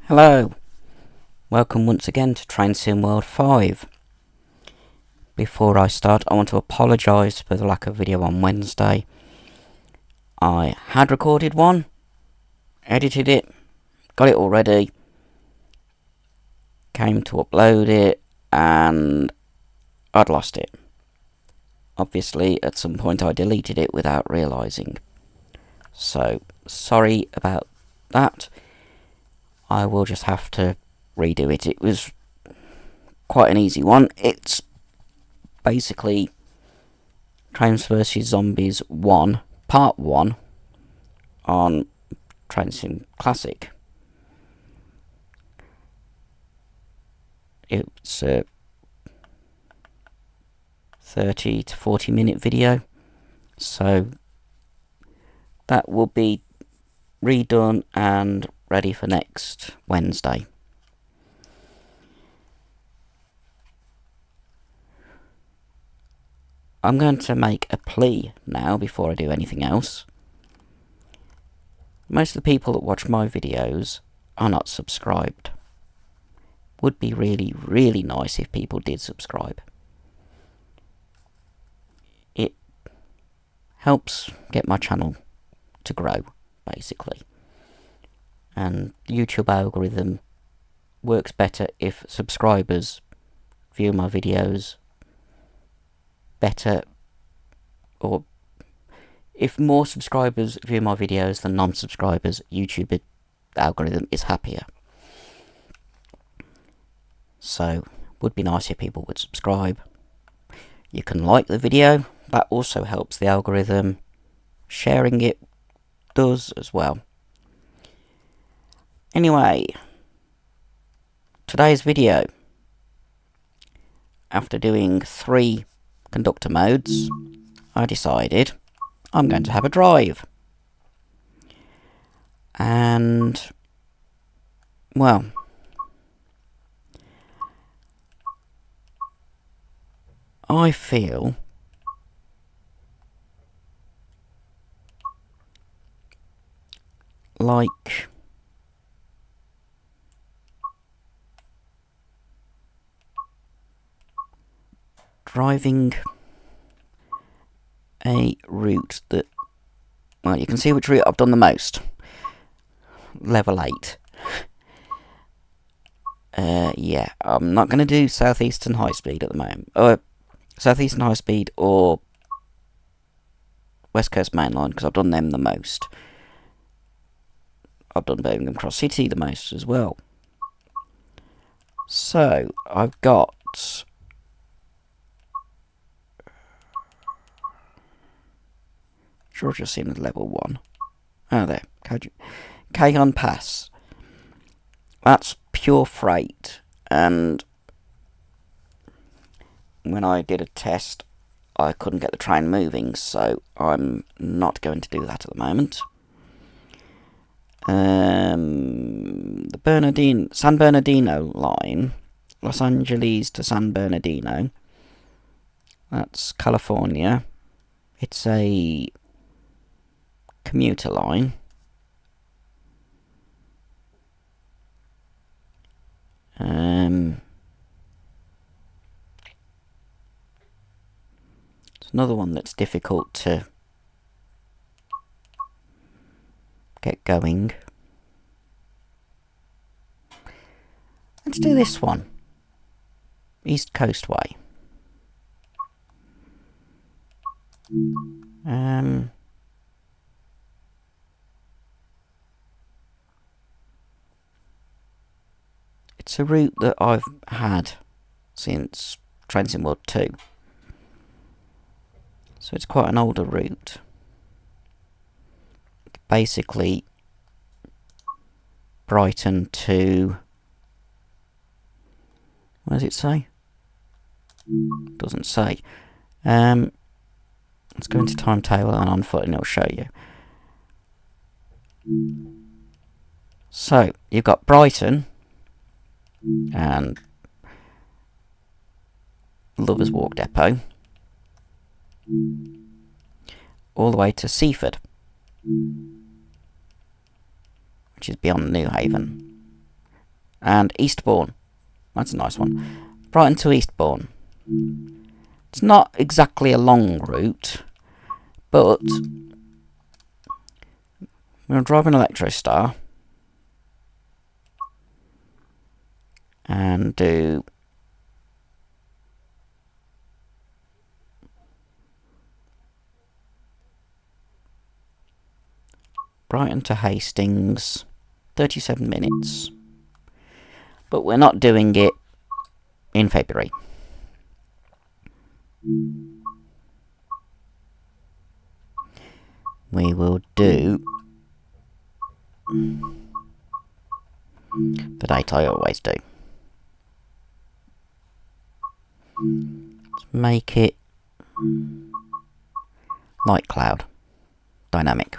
Hello, welcome once again to Train Sim World 5. Before I start, I want to apologise for the lack of video on Wednesday. I had recorded one, edited it, got it all ready, came to upload it, and I'd lost it. Obviously, at some point I deleted it without realising. So, sorry about that. I will just have to redo it. It was quite an easy one. It's basically Trains vs Zombies 1, Part 1 on Train Sim Classic. It's a 30 to 40 minute video, so that will be redone and ready for next Wednesday. I'm going to make a plea now before I do anything else. Most of the people that watch my videos are not subscribed. Would be really, really nice if people did subscribe. It helps get my channel to grow, basically. And the YouTube algorithm works better if subscribers view my videos better, or if more subscribers view my videos than non-subscribers, YouTube algorithm is happier. So, would be nice if people would subscribe. You can like the video, that also helps the algorithm. Sharing it does as well. Anyway, today's video, after doing 3 conductor modes, I decided I'm going to have a drive. And, well, I feel like driving a route that, well, you can see which route I've done the most. Level 8. Yeah, I'm not going to do Southeastern High Speed at the moment. Southeastern High Speed or West Coast Main Line, because I've done them the most. I've done Birmingham Cross City the most as well. So, I've got Georgia Sin at level 1. Oh, there. Cajon Pass. That's pure freight. And when I did a test, I couldn't get the train moving, so I'm not going to do that at the moment. The San Bernardino line, Los Angeles to San Bernardino. That's California. It's a commuter line. It's another one that's difficult to get going. Let's do this one. Eastcoastway. It's a route that I've had since Train Sim World 2. So it's quite an older route. Basically, Brighton to... what does it say? Doesn't say. Let's go into timetable and on foot and it'll show you. So, you've got Brighton and Lovers Walk Depot all the way to Seaford, which is beyond New Haven. And Eastbourne. That's a nice one. Brighton to Eastbourne. It's not exactly a long route, but we're going to drive an Electrostar and do Brighton to Hastings, 37 minutes. But we're not doing it in February. We will do the date I always do. Let's make it light cloud, dynamic.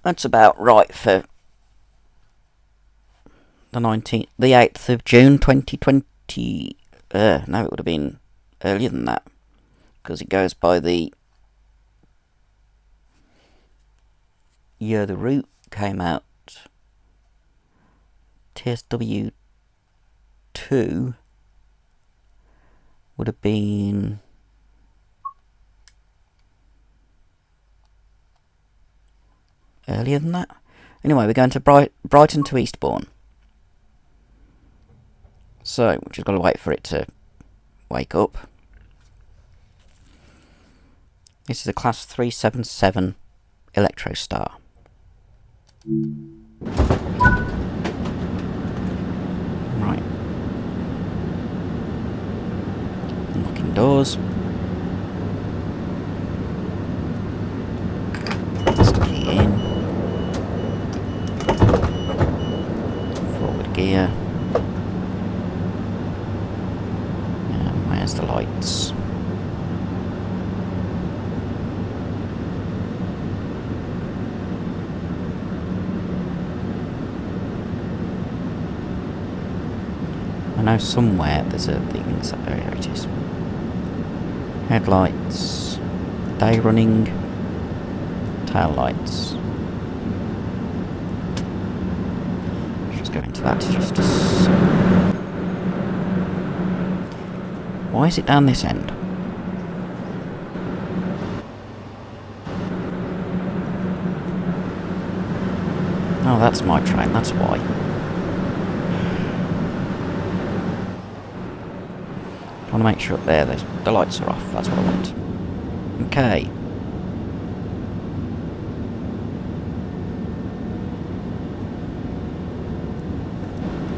That's about right for the 8th of June 2020. No, it would have been earlier than that, because it goes by the year the route came out. TSW 2 would have been earlier than that. Anyway, we're going to Brighton to Eastbourne. So, we've just got to wait for it to wake up. This is a Class 377 Electrostar. Right. Unlocking doors. Just key in. Forward gear. And where's the lights? I know somewhere there's a thing, so there it is. Headlights, day running, tail lights. Just go into that just to see. Why is it down this end? Oh, that's my train, that's why. I want to make sure up there the lights are off, that's what I want. Okay.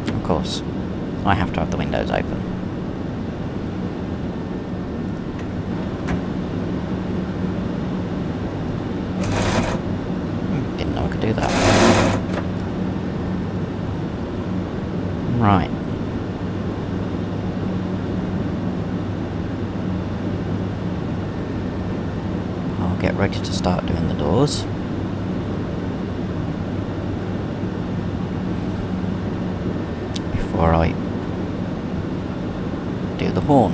Of course, I have to have the windows open. Didn't know I could do that. Right. Get ready to start doing the doors. Before I do the horn.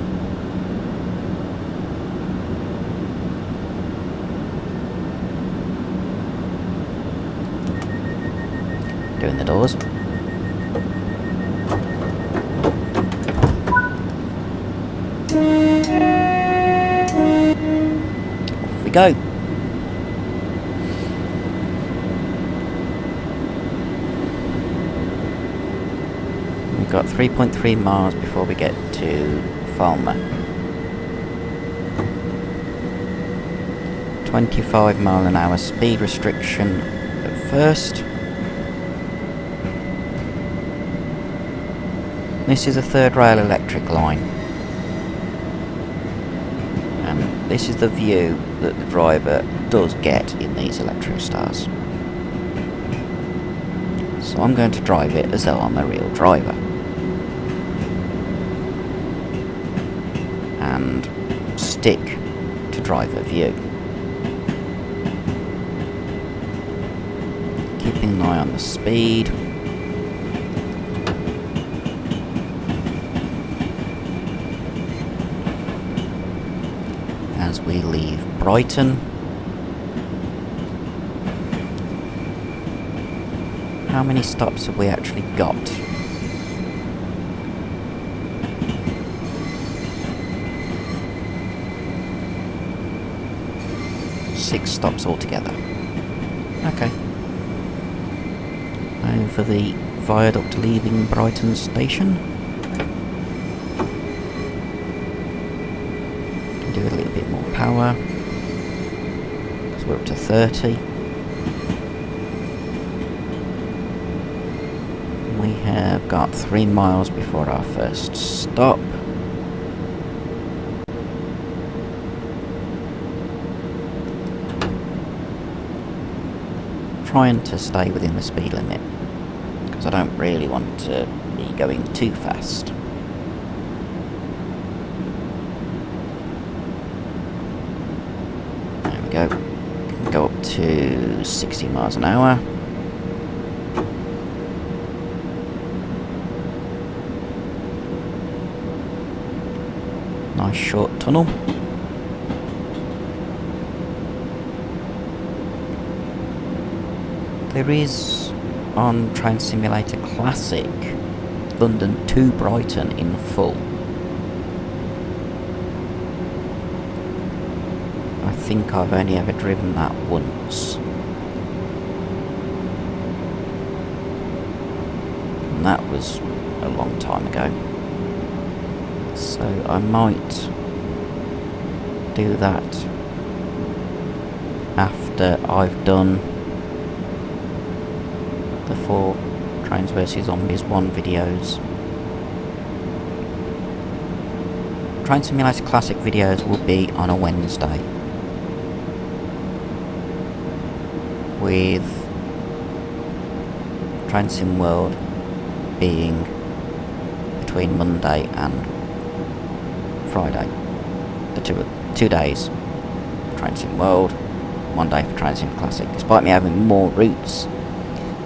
Doing the doors. Off we go. We've got 3.3 miles before we get to Falmer. 25 mph speed restriction at first. This is a third rail electric line. And this is the view that the driver does get in these Electrostars. So I'm going to drive it as though I'm a real driver. And stick to driver view. Keeping an eye on the speed. As we leave Brighton. How many stops have we actually got? Six stops altogether. Okay. Over the viaduct leaving Brighton station. Can do a little bit more power. So we're up to 30. We have got 3 miles before our first stop. Trying to stay within the speed limit, because I don't really want to be going too fast. There we go. Can go up to 60 miles an hour. Nice short tunnel. There is, on Train Simulator Classic, London to Brighton in full. I think I've only ever driven that once. And that was a long time ago. So I might do that after I've done the 4 Trains vs Zombies 1 videos. Train Simulator Classic videos will be on a Wednesday, with Train Sim World being between Monday and Friday. The two days for Train Sim World, 1 day for Train Sim Classic. Despite me having more routes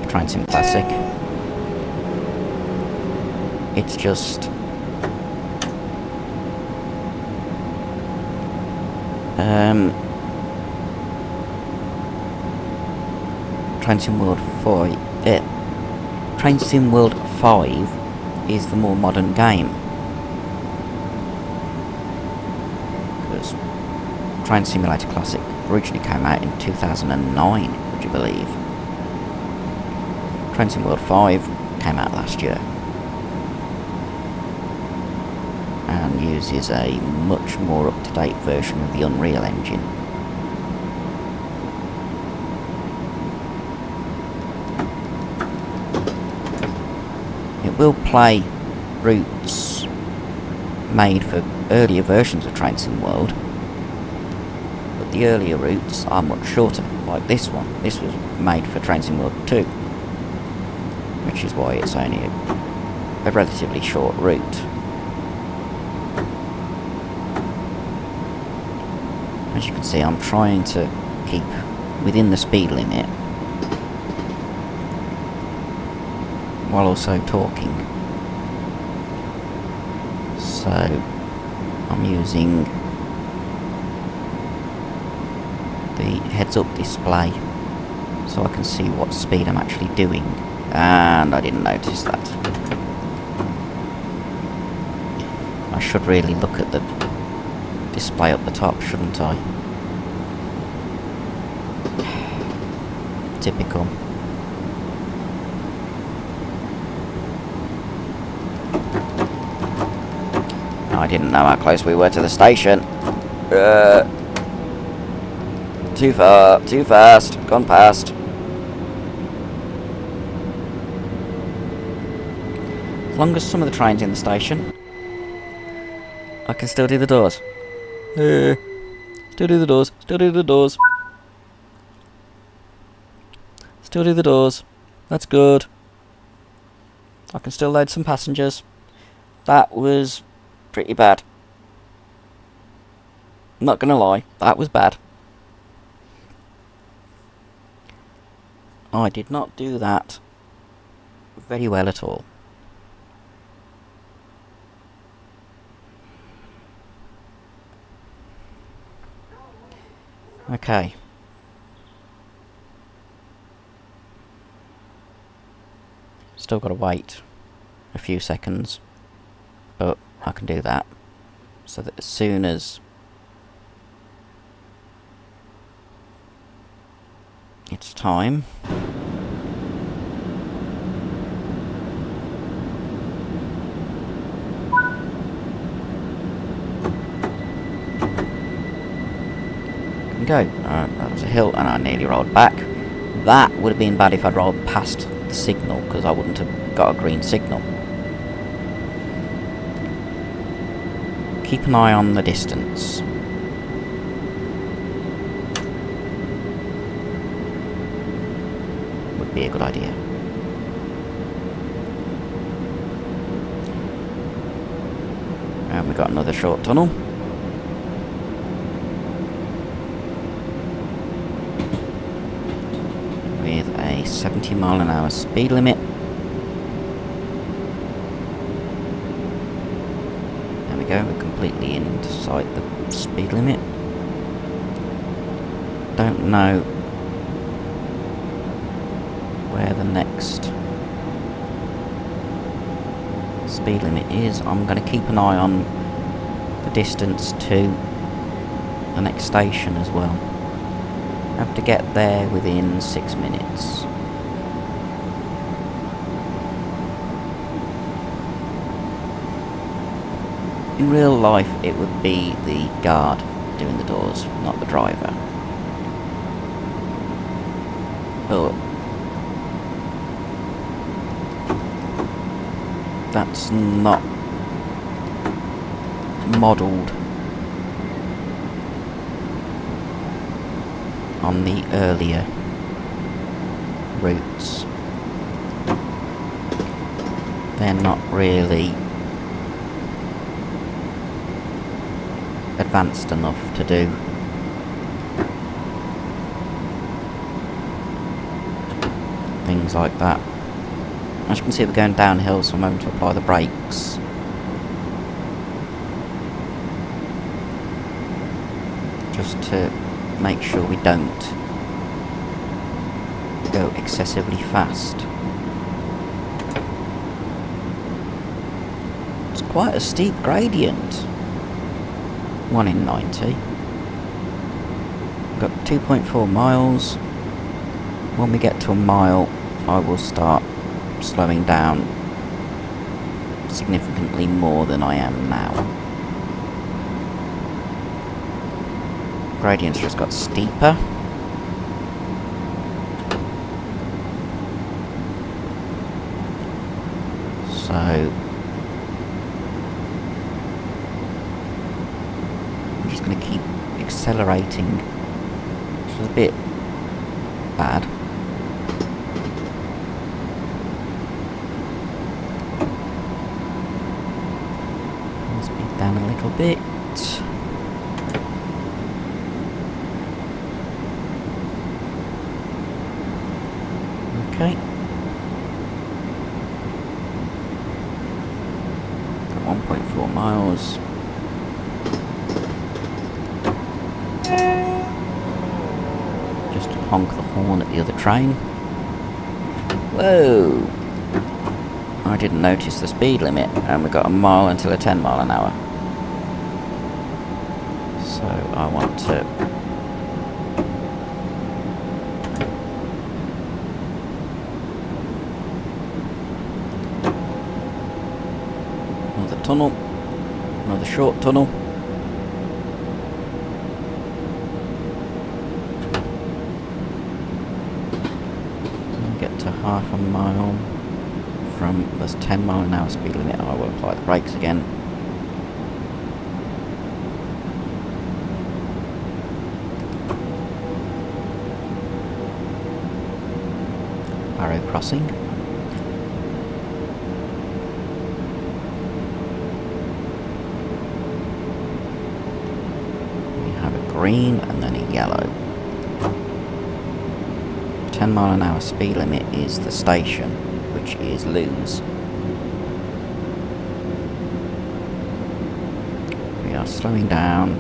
for Train Sim Classic, it's just Train Sim World 5. Train Sim World 5 is the more modern game, because Train Simulator Classic originally came out in 2009, would you believe? Train Sim World 5 came out last year and uses a much more up-to-date version of the Unreal Engine. It will play routes made for earlier versions of Train Sim World, but the earlier routes are much shorter, like this one. This was made for Train Sim World 2, which is why it's only a relatively short route. As you can see, I'm trying to keep within the speed limit while also talking. So I'm using the heads-up display so I can see what speed I'm actually doing, and I didn't notice that. I should really look at the display up the top, shouldn't I? Typical. I didn't know how close we were to the station. Too far, too fast, gone past. As long as some of the trains in the station, I can still do the doors. Still do the doors, still do the doors. Still do the doors. That's good. I can still load some passengers. That was pretty bad. I'm not gonna lie, that was bad. I did not do that very well at all. Okay. Still got to wait a few seconds, but I can do that. So that as soon as it's time, go. That was a hill and I nearly rolled back. That would have been bad if I'd rolled past the signal, because I wouldn't have got a green signal. Keep an eye on the distance. Would be a good idea. And we got another short tunnel. With a 70 mile an hour speed limit. There we go, we're completely inside the speed limit. Don't know where the next speed limit is. I'm going to keep an eye on the distance to the next station as well. Have to get there within 6 minutes. In real life, it would be the guard doing the doors, not the driver. But that's not modelled on the earlier routes. They're not really advanced enough to do things like that. As you can see, we're going downhill, so I'm having to apply the brakes. Just to make sure we don't go excessively fast. It's quite a steep gradient. 1 in 90. Got 2.4 miles. When we get to a mile, I will start slowing down significantly more than I am now. Gradients just got steeper. So I'm just going to keep accelerating, which is a bit bad. Speed down a little bit. Okay. Got 1.4 miles. Just to honk the horn at the other train. Whoa! I didn't notice the speed limit, and we got a mile until a 10 mile an hour. So I want to tunnel, another short tunnel. And get to half a mile from this 10 mile an hour speed limit. I will apply the brakes again. Barrow crossing. Green and then a yellow. 10 mile an hour speed limit is the station, which is Lewes. We are slowing down.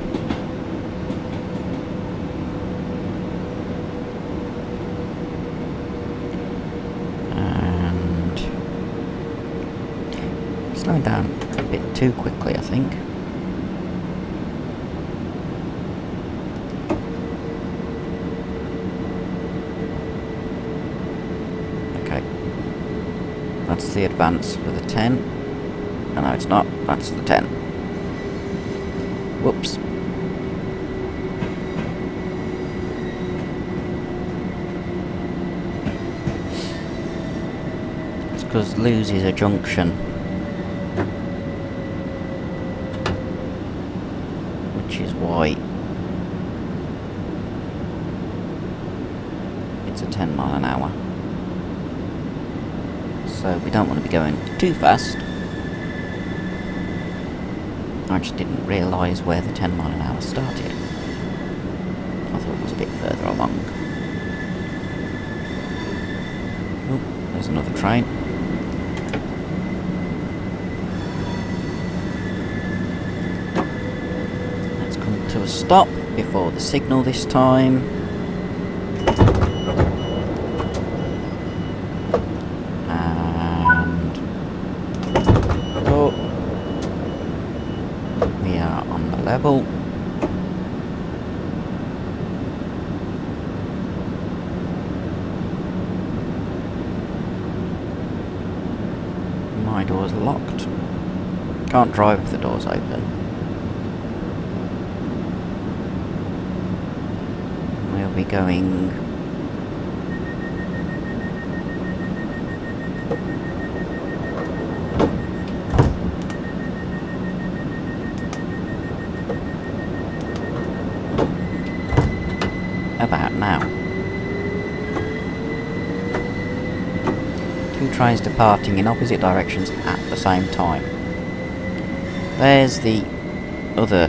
And Slowing down a bit too quickly, I think. Okay. That's the advance for the 10. Oh, no, it's not. That's the 10. Whoops. It's because loses a junction. Which is why it's a 10 mile an hour. So we don't want to be going too fast. I just didn't realise where the 10 mile an hour started. I thought it was a bit further along. Oh, there's another train. Let's come to a stop before the signal this time. And... oh, we are on the level. My door's locked. Can't drive if the door's open. We'll be going... about now. Two trains departing in opposite directions at the same time. There's the other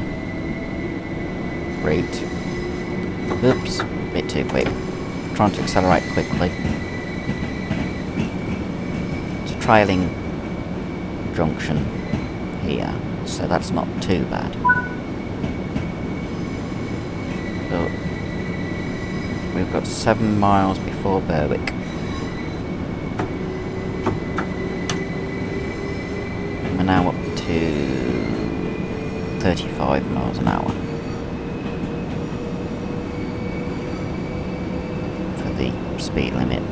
route. Oops, a bit too quick. Trying to accelerate quickly. It's a trailing junction here, so that's not too bad. But we've got 7 miles before Berwick. We're now up to 35 miles an hour for the speed limit.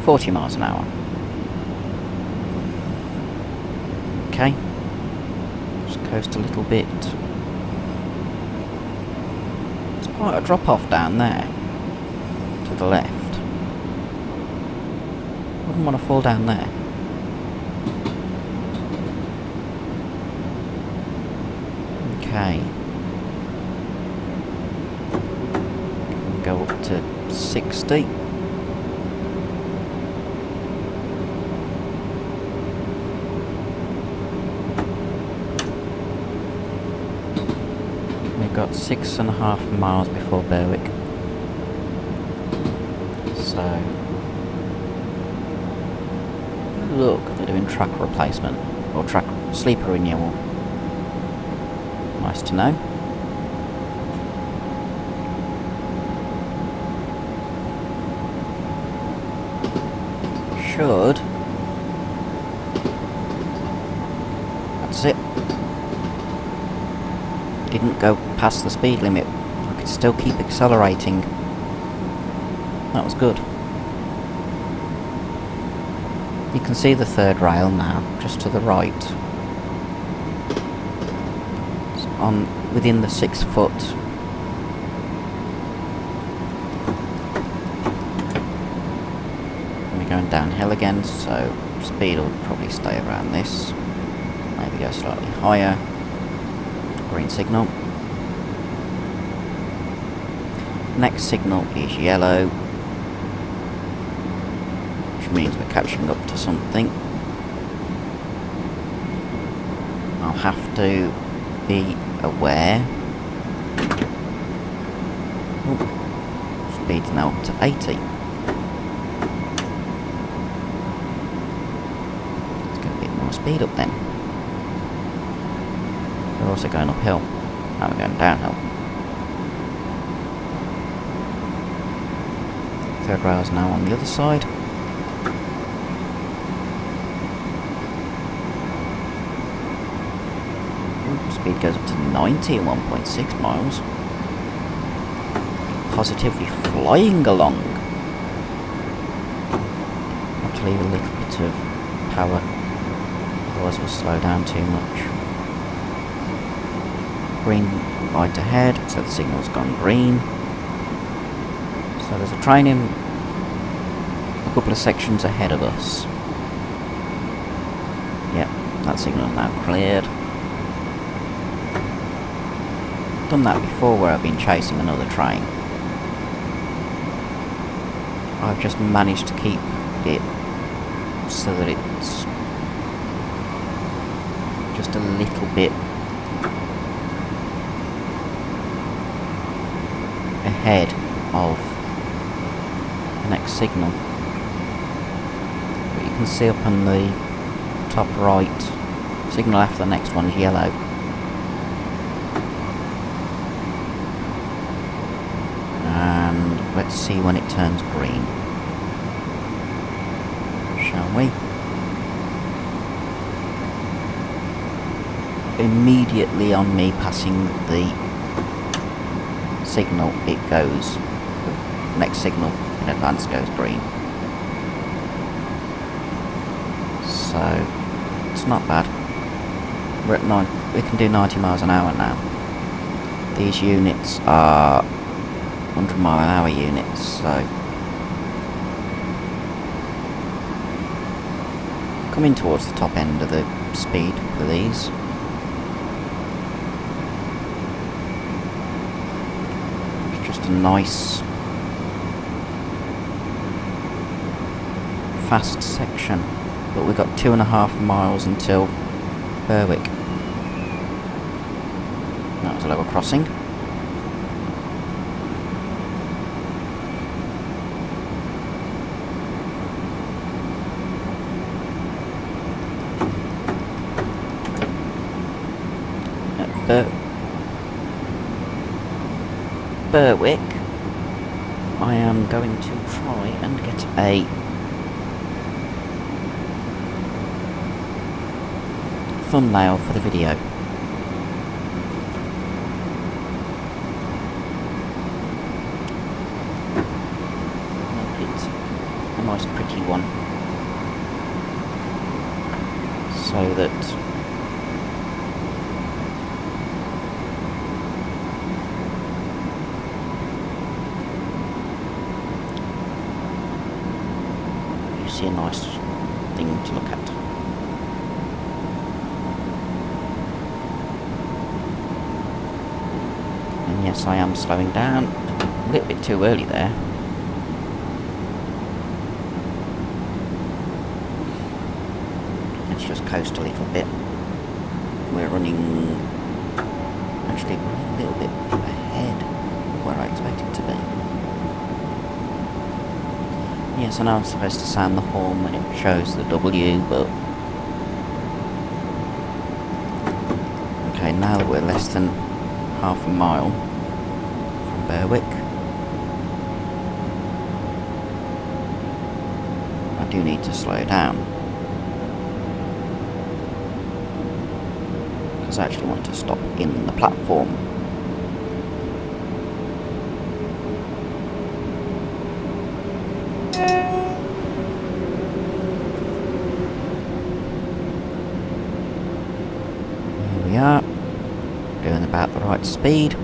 $40 miles an hour. Okay. Just coast a little bit. It's quite a drop off down there to the left. Wouldn't want to fall down there. Okay. Go up to 60. We've got 6.5 miles before Berwick. So... look, they're doing track replacement, or track sleeper renewal. Nice to know. Should... that's it. Didn't go past the speed limit. I could still keep accelerating. That was good. You can see the third rail now, just to the right. It's on within the 6 foot. We're going downhill again, so speed will probably stay around this. Maybe go slightly higher. Green signal. Next signal is yellow, which means we're catching up to something. I'll have to be aware. Ooh, speed's now up to 80. Let's get a bit more speed up then. We're also going uphill. Now we're going downhill. Third rail's now on the other side. Speed goes up to 90 and 1.6 miles. Positively flying along. Have to leave a little bit of power, otherwise we'll slow down too much. Green light ahead, so the signal's gone green. So there's a train in a couple of sections ahead of us. Yep, that signal's now cleared. Done that before where I've been chasing another train. I've just managed to keep it so that it's just a little bit ahead of the next signal. But you can see up on the top right, signal after the next one is yellow. And let's see when it turns green. Shall we? Immediately on me passing the signal, it goes. The next signal in advance goes green. So it's not bad. We're at we can do 90 miles an hour now. These units are 100 mile an hour units, so coming towards the top end of the speed for these. It's just a nice fast section, but we've got 2.5 miles until Berwick. That was a level crossing. Berwick, I am going to try and get a thumbnail for the video. Make it a nice pretty one, so that see a nice thing to look at. And yes, I am slowing down a little bit too early there. Let's just coast a little bit. We're running, actually running a little bit ahead of where I expect it to be. Yes, I know I'm supposed to sound the horn when it shows the W, but okay, now that we're less than half a mile from Berwick, I do need to slow down, because I actually want to stop in the platform. We are doing about the right speed.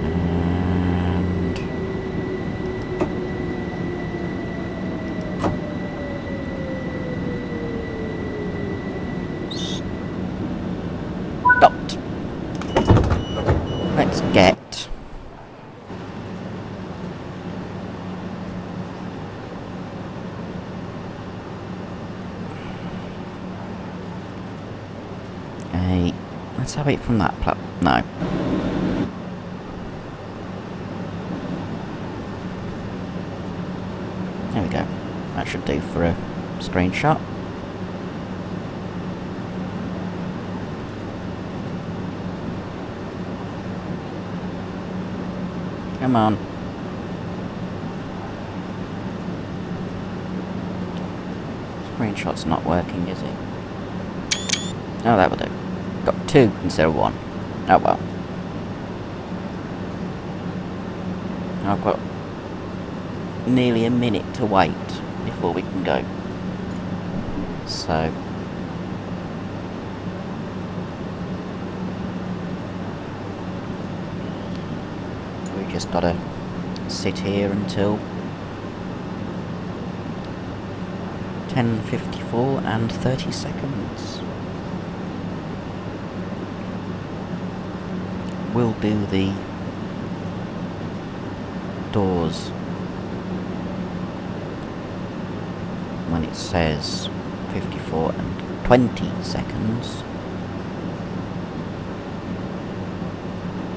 And stopped. Let's get let's have it from that no. There we go. That should do for a screenshot. Come on. Screenshot's not working, is it? Oh, that will do. Got 2 instead of 1. Oh well. I've got nearly a minute to wait before we can go. So... we just gotta sit here until 10:54 and 30 seconds. We'll do the doors when it says 54 and 20 seconds.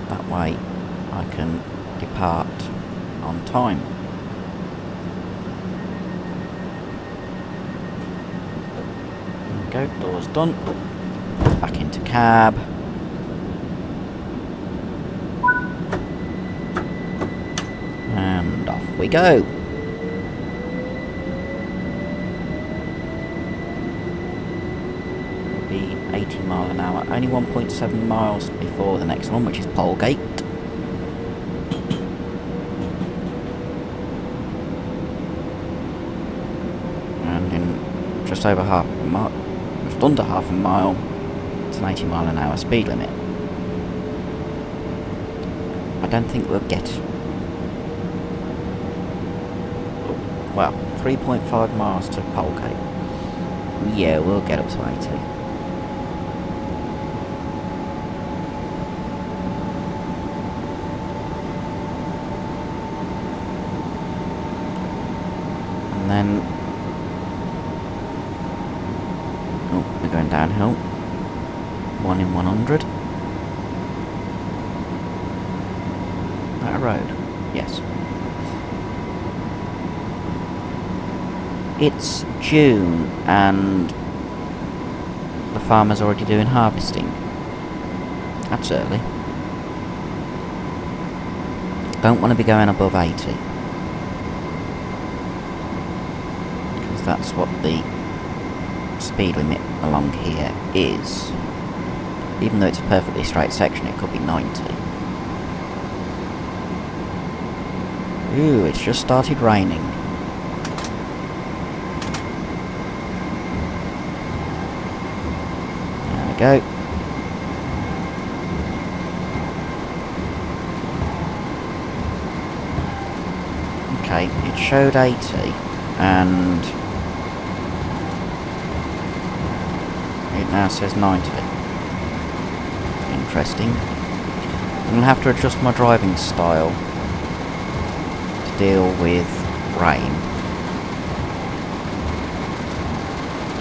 That way I can depart on time. There we go, doors done. Back into cab. And off we go. It'll be 80 mile an hour. Only 1.7 miles before the next one, which is Polegate. And in just over half a mile, just under half a mile, it's an 80 mile an hour speed limit. I don't think we'll get... well, 3.5 miles to Polegate. Yeah, we'll get up to 80. And then... oh, we're going downhill. 1 in 100. That a road? Yes. It's June and the farmer's already doing harvesting. That's early. Don't want to be going above 80. Because that's what the speed limit along here is. Even though it's a perfectly straight section, it could be 90. Ooh, it's just started raining. Go. Okay, it showed 80 and it now says 90. Interesting. I'm gonna have to adjust my driving style to deal with rain,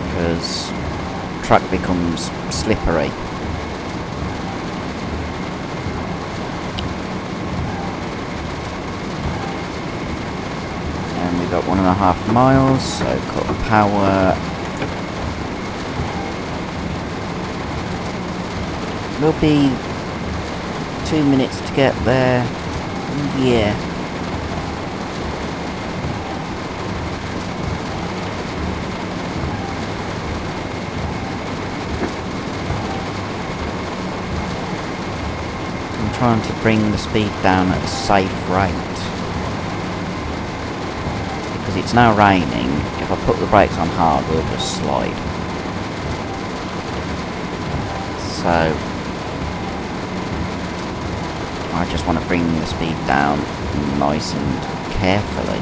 because track becomes slippery. And we've got 1.5 miles, so cut the power. Will be 2 minutes to get there. Yeah. Trying to bring the speed down at a safe rate, because it's now raining. If I put the brakes on hard, we'll just slide. So I just want to bring the speed down nice and carefully.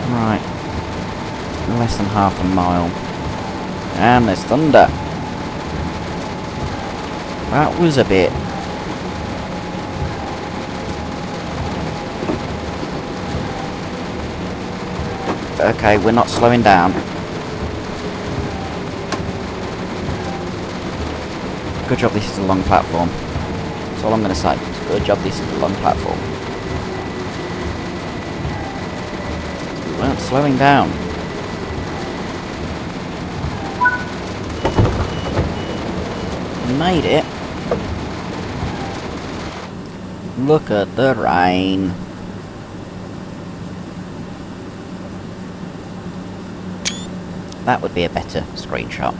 Right, less than half a mile, and there's thunder. That was a bit. Okay, we're not slowing down. Good job this is a long platform. That's all I'm going to say. Good job this is a long platform. Well, slowing down. We made it. Look at the rain. That would be a better screenshot.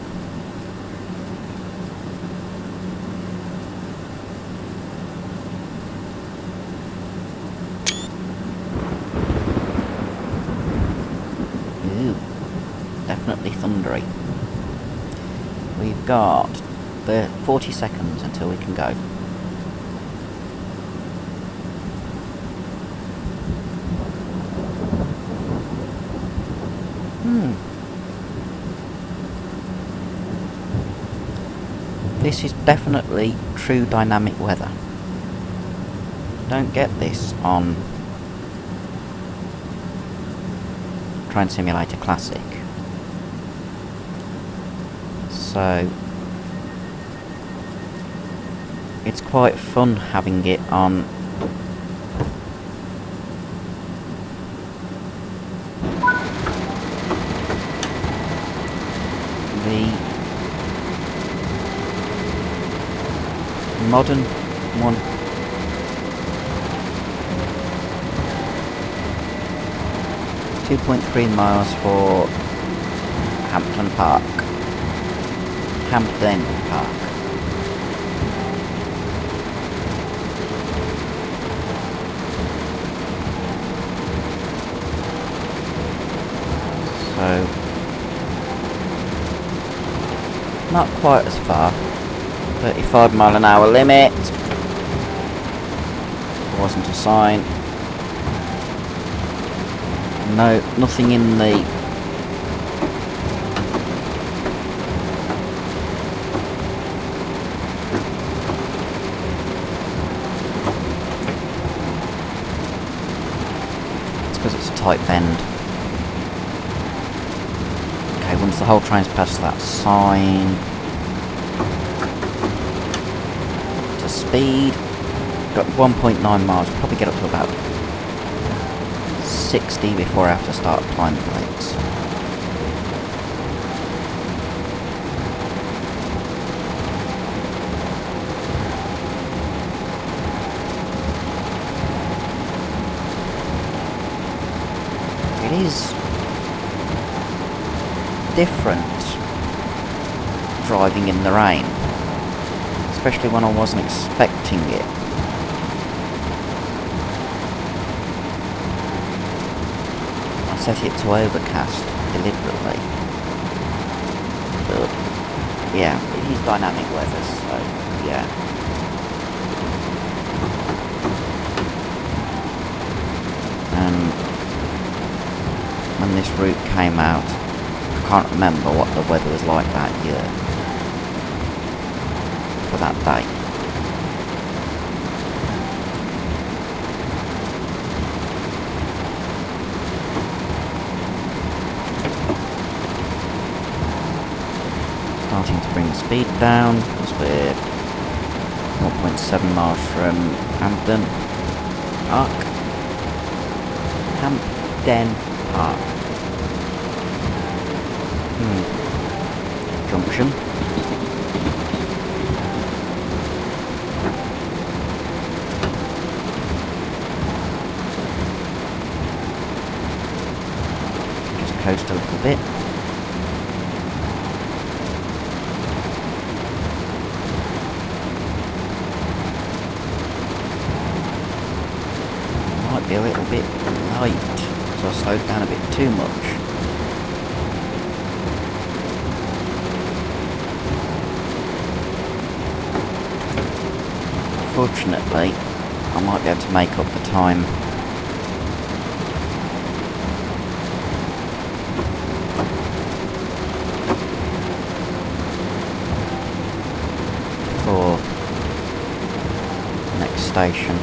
Ooh, definitely thundery. We've got the 40 seconds until we can go. This is definitely true dynamic weather. Don't get this on Train Simulator Classic. So it's quite fun having it on the modern one. £2.3 for Hampton Park. Hampden Park. So not quite as far. 35-mile-an-hour limit. There wasn't a sign. No, nothing in the it's because it's a tight bend. Okay, once the whole train's past that sign. Speed, got 1.9 miles, probably get up to about 60 before I have to start applying the brakes. It is different driving in the rain. Especially when I wasn't expecting it. I set it to overcast deliberately. But yeah, it is dynamic weather, so yeah. And when this route came out, I can't remember what the weather was like that year. For that day. Starting to bring the speed down because we're 0.7 miles from Hampden Park. Hampden Park. Junction. Coast a little bit. Might be a little bit light, so I slowed down a bit too much. Fortunately, I might be able to make up the time. For next station.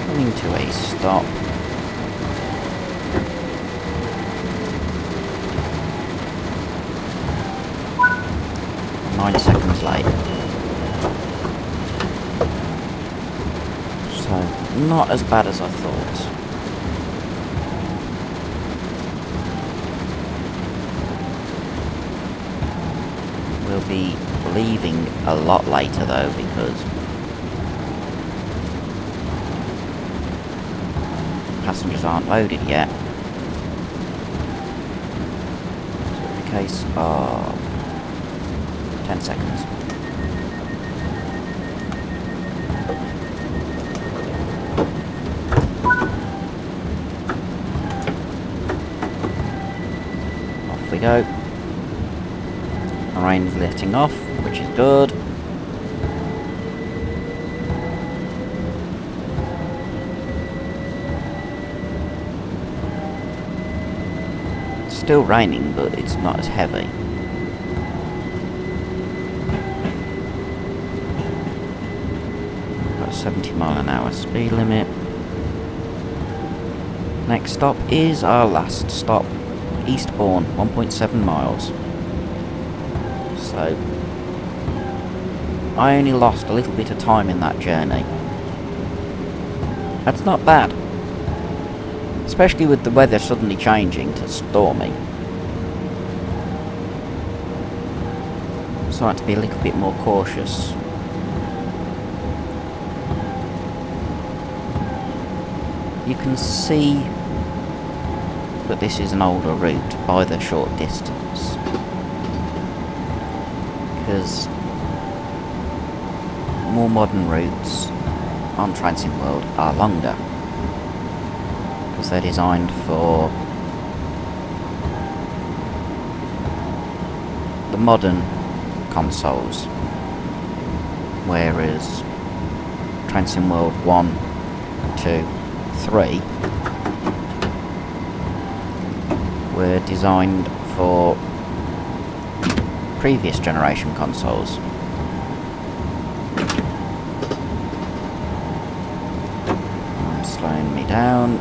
Coming to a stop. Nine seconds late. not as bad as I thought. We'll be leaving a lot later though, because passengers aren't loaded yet. So in the case of 10 seconds. Off we go. The rain's letting off, which is good. It's still raining, but it's not as heavy. Got a 70 mph speed limit. Next stop is our last stop, Eastbourne, 1.7 miles. So, I only lost a little bit of time in that journey. That's not bad. Especially with the weather suddenly changing to stormy. So I had to be a little bit more cautious. You can see that this is an older route by the short distance. Because more modern routes on Transit World are longer. Because they're designed for the modern consoles. Whereas Transit World 1, 2, 3 were designed for previous generation consoles. Slowing me down.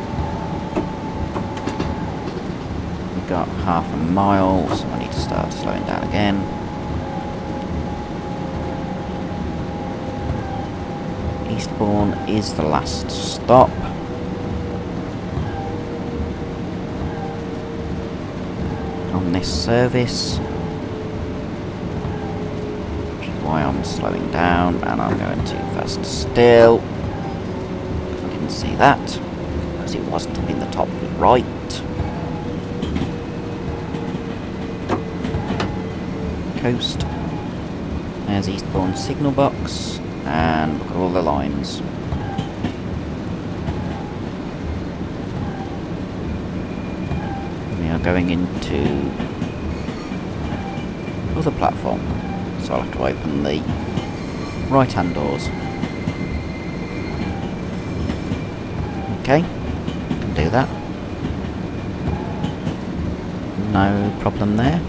We've got half a mile, so I need to start slowing down again. Eastbourne is the last stop. On this service. Which is why I'm slowing down, and I'm going too fast still. I didn't see that, because it wasn't up in the top right. Coast. There's Eastbourne signal box, and look at all the lines. We are going into other platform, so I'll have to open the right hand doors. Okay, can do that. No problem there.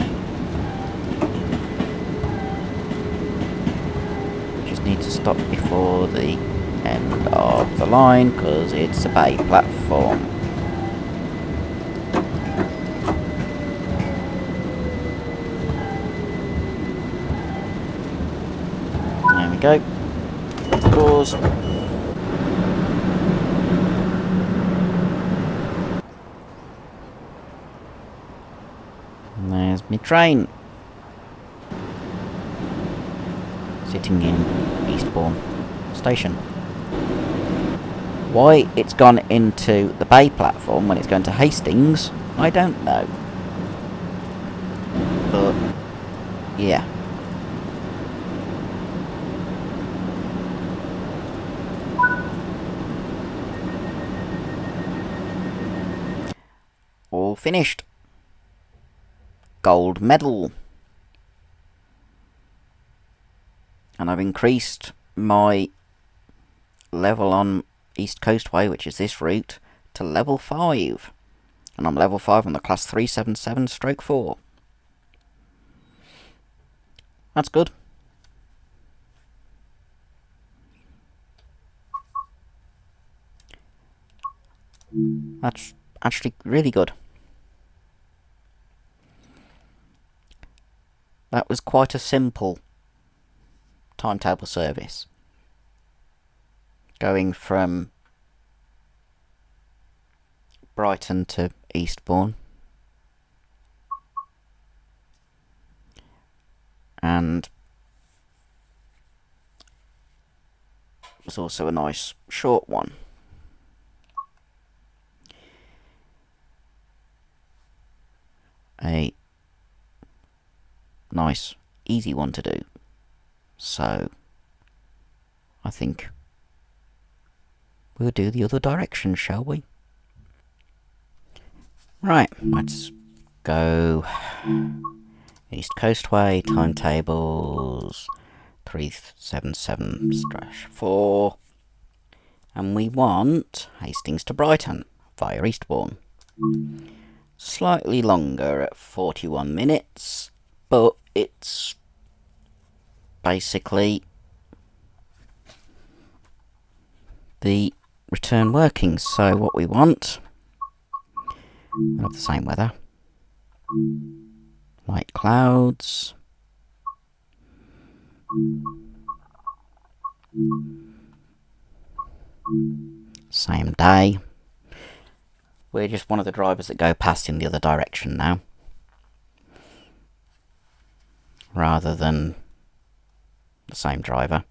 Just need to stop before the end of the line because it's a bay platform. There we go. Doors. And there's my train. Sitting in Eastbourne Station. Why it's gone into the bay platform when it's going to Hastings, I don't know. But, yeah. All finished. Gold medal. And I've increased my level on Eastcoastway, which is this route, to level 5. And I'm level 5 on the class 377/4. That's good. That's actually really good. That was quite a simple timetable service. Going from Brighton to Eastbourne. And it was also a nice short one. A nice easy one to do. So I think we'll do the other direction, shall we? Right, let's go. Eastcoastway, timetables 377/4. And we want Hastings to Brighton via Eastbourne. Slightly longer at 41 minutes, but it's basically the return workings. So what we want, we'll have the same weather. Light clouds. Same day. We're just one of the drivers that go past in the other direction now, rather than the same driver.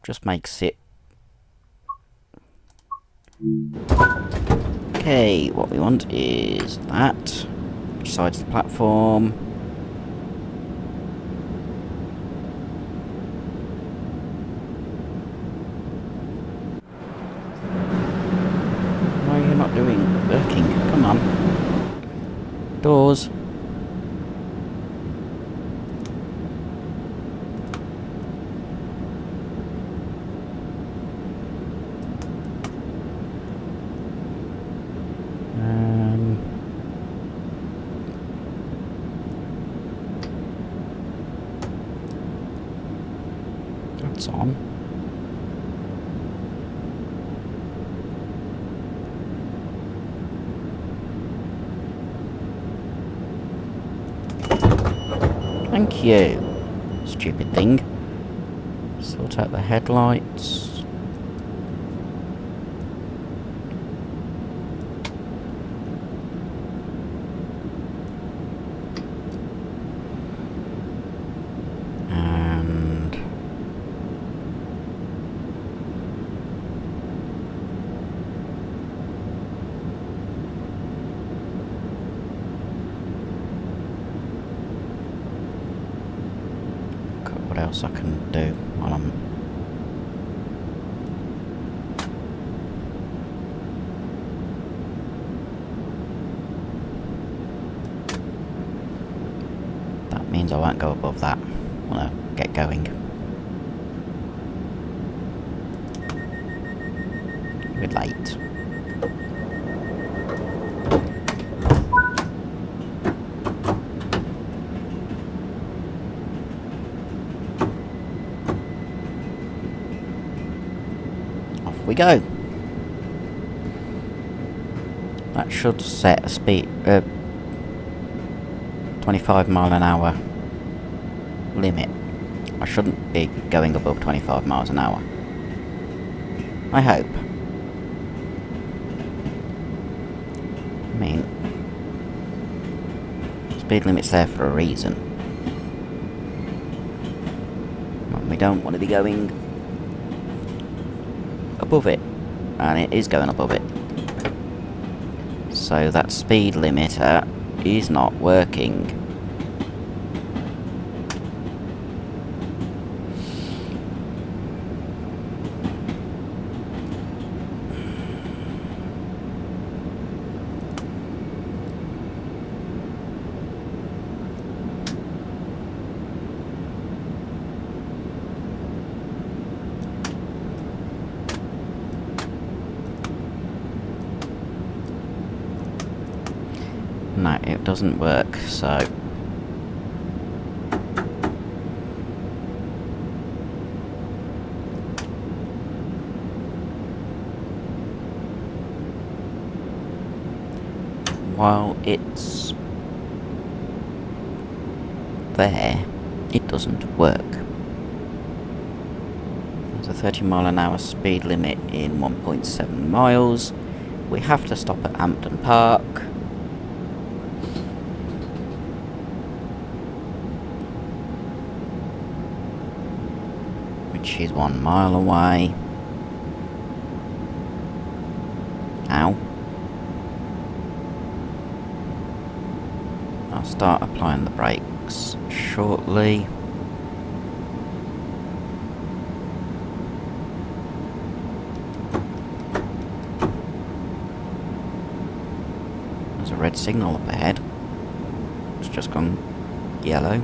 Just makes it... Okay, what we want is that. Which side's the platform? Why are you not working? Come on. Doors. That's on. Thank you. Stupid thing. Sort out the headlights. What else I can do while I'm... That means I won't go above that when I get going. We're late. We go. That should set a speed 25 mile an hour limit. I shouldn't be going above 25 miles an hour. I hope. I mean, speed limit's there for a reason. We don't want to be going above it, and it is going above it. So that speed limiter is not working. No, it doesn't work, so... While it's there, it doesn't work. There's a 30 mile an hour speed limit in 1.7 miles. we have to stop at Hampton Park. Which is 1 mile away. Ow. I'll start applying the brakes shortly. There's a red signal up ahead. It's just gone yellow.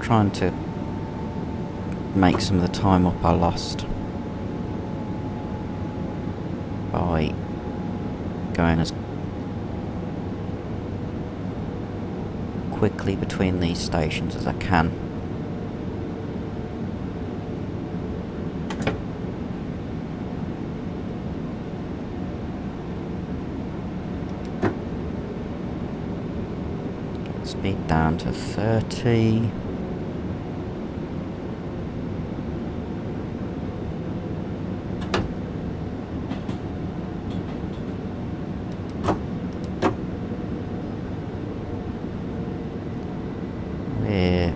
Trying to make some of the time up I lost by going as quickly between these stations as I can. Speed down to 30. We're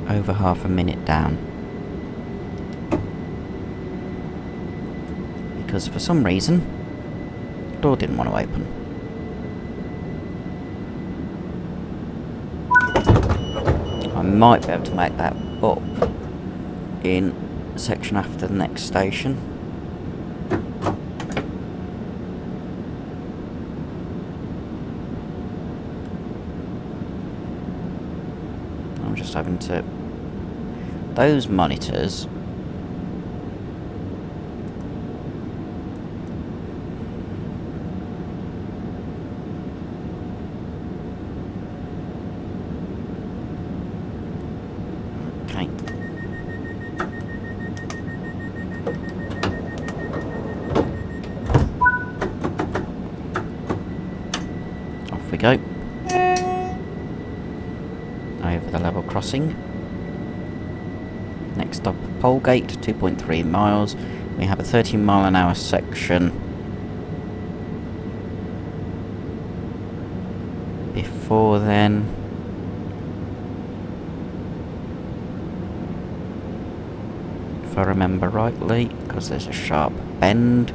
over half a minute down. Because for some reason, the door didn't want to open. I might be able to make that up in the section after the next station. I'm just having to... Those monitors... Okay. Off we go. Over the level crossing. Next stop, Polegate, 2.3 miles. We have a 30-mile-an-hour section. Before then, if I remember rightly, because there's a sharp bend.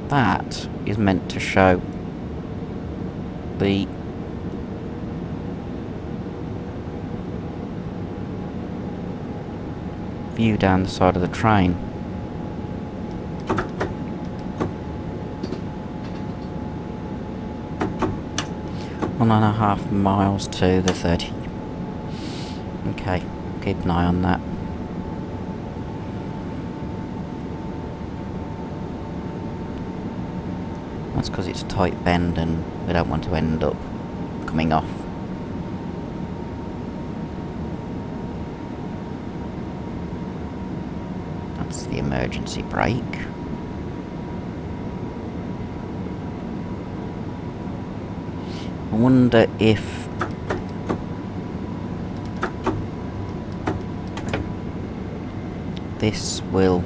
That is meant to show the view down the side of the train. 1.5 miles to the 30. Okay, keep an eye on that. That's because it's a tight bend and we don't want to end up coming off. That's the emergency brake. I wonder if this will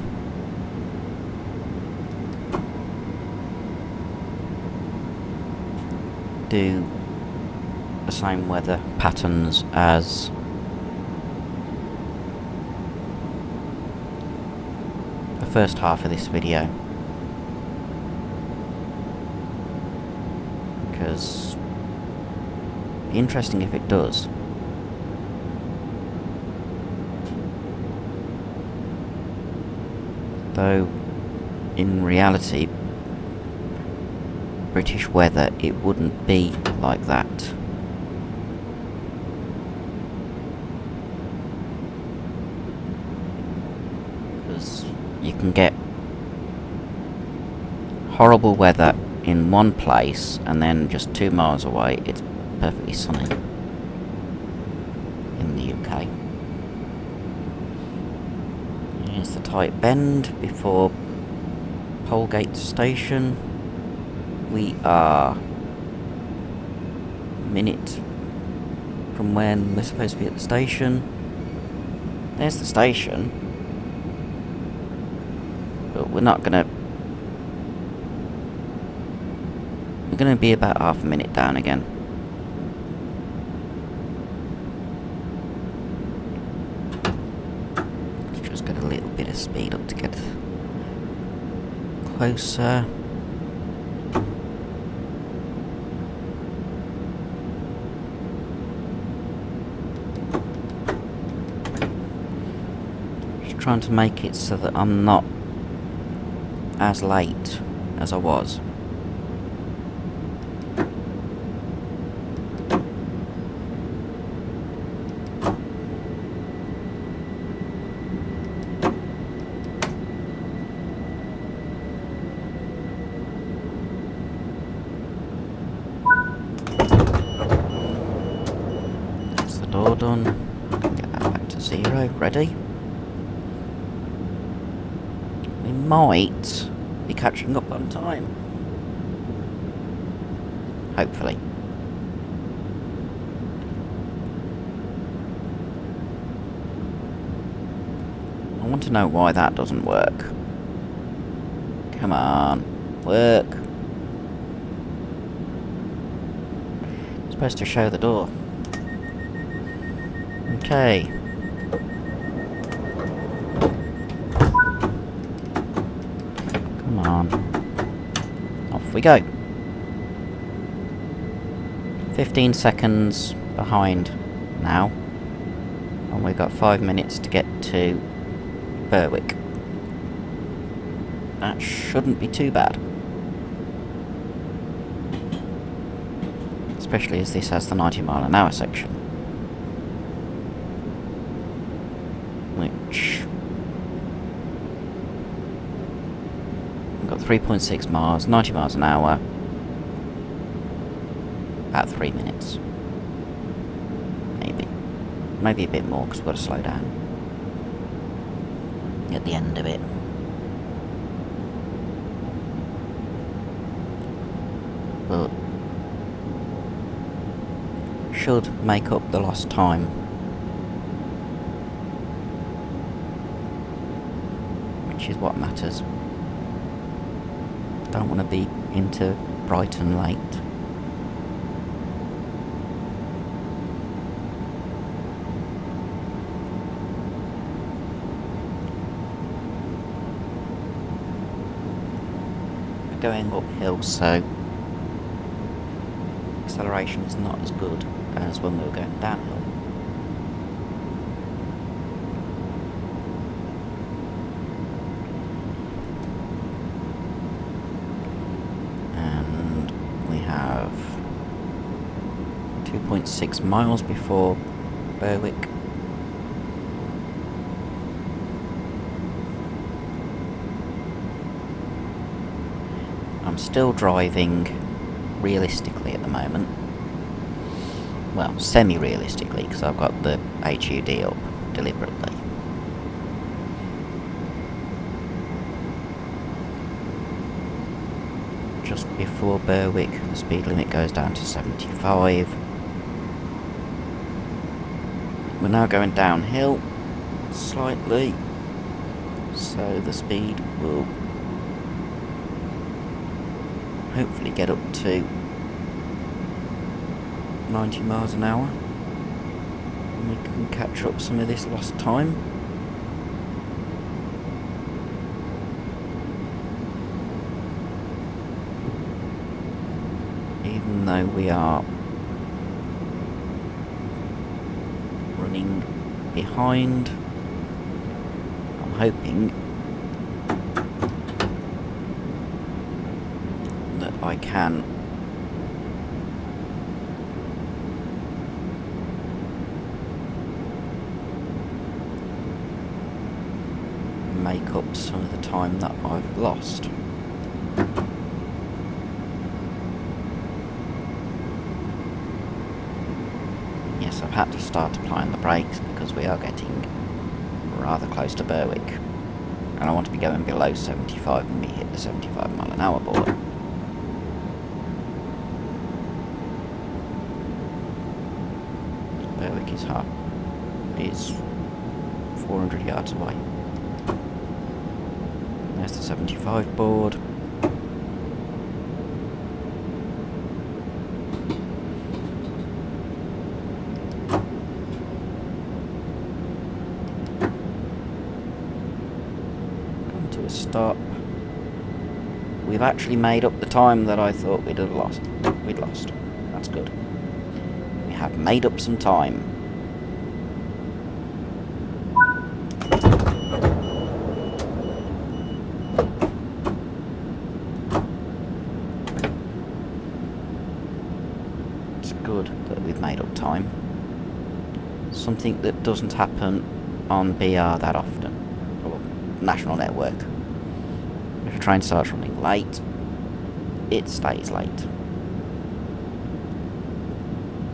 do the same weather patterns as the first half of this video, because it'd be interesting if it does. Though in reality, British weather, it wouldn't be like that. Because you can get horrible weather in one place and then just 2 miles away it's perfectly sunny in the UK. Here's the tight bend before Polegate station. We are a minute from when we're supposed to be at the station. There's the station. But we're not gonna... We're gonna be about half a minute down again. Let's just get a little bit of speed up to get closer. Just trying to make it so that I'm not as late as I was. That's the door done. Get that back to 0. Ready? We might be catching up on time. Hopefully. I want to know why that doesn't work. Come on. Work. It's supposed to show the door. Okay. Come on. Off we go. 15 seconds behind now. And we've got 5 minutes to get to Berwick. That shouldn't be too bad. Especially as this has the 90-mile-an-hour section. Which... we've got 3.6 miles, 90 miles an hour. About 3 minutes. Maybe. Maybe a bit more, because we've got to slow down. At the end of it. But... should make up the lost time. Which is what matters. Don't want to be into Brighton late. Going uphill, so acceleration is not as good as when we were going downhill. And we have 2.6 miles before Berwick. I'm still driving realistically at the moment. Well, semi-realistically, because I've got the HUD up deliberately. Just before Berwick, the speed limit goes down to 75. We're now going downhill slightly, so the speed will hopefully get up to 90 miles an hour, and we can catch up some of this lost time. Even though we are running behind, I'm hoping that I can make up some of the time that I've lost. Yes, I've had to start applying the brakes because we are getting rather close to Berwick, and I want to be going below 75 when we hit the 75 mile an hour border. is 400 yards away. There's the 75 board. Come to a stop. We've actually made up the time that I thought we'd lost. That's good. We have made up some time. It's good that we've made up time. Something that doesn't happen on BR that often, or national network. If a train starts running late, it stays late.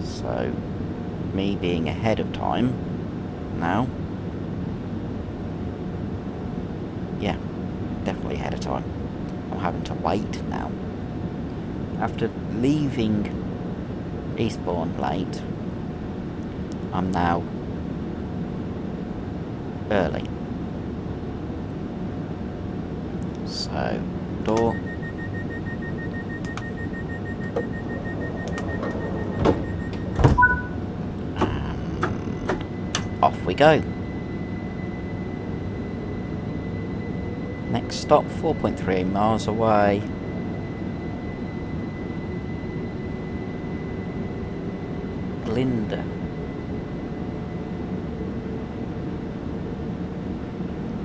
So, me being ahead of time now, yeah, definitely ahead of time. I'm having to wait now. After leaving Eastbourne late, I'm now early. So, door. And off we go. Next stop, 4.38 miles away. Glinda.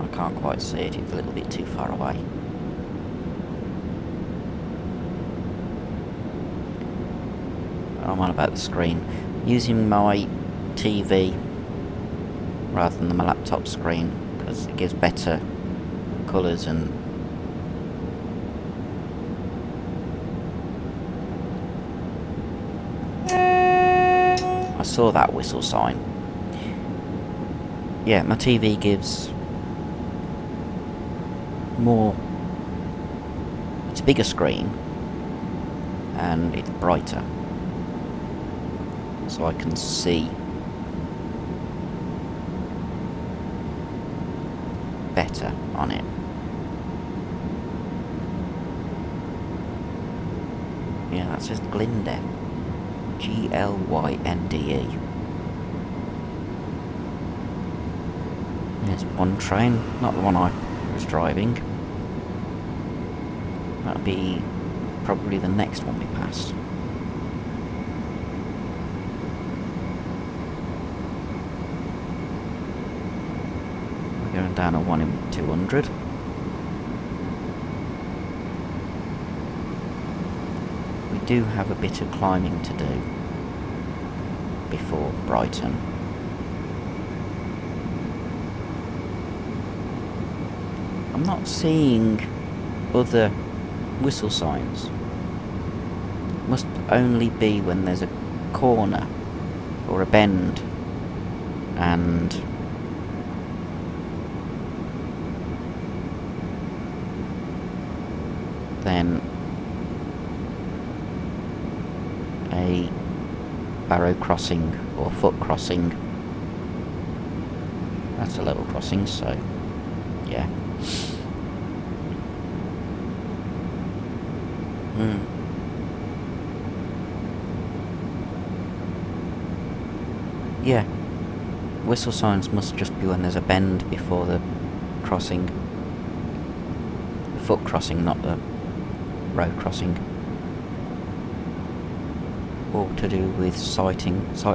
I can't quite see it, it's a little bit too far away. I'm on about the screen. Using my TV rather than my laptop screen because it gives better colours and I saw that whistle sign. Yeah, my TV gives more, it's a bigger screen and it's brighter, so I can see better on it. Yeah, that says Glynde. Glynde. There's one train, not the one I was driving. That'll be probably the next one we pass. We're going down a 1 in 200. We do have a bit of climbing to do before Brighton. I'm not seeing other whistle signs. Must only be when there's a corner or a bend and then a barrow crossing or foot crossing. That's a level crossing, so yeah. Yeah, whistle signs must just be when there's a bend before the crossing. The foot crossing, not the road crossing. Or to do with sight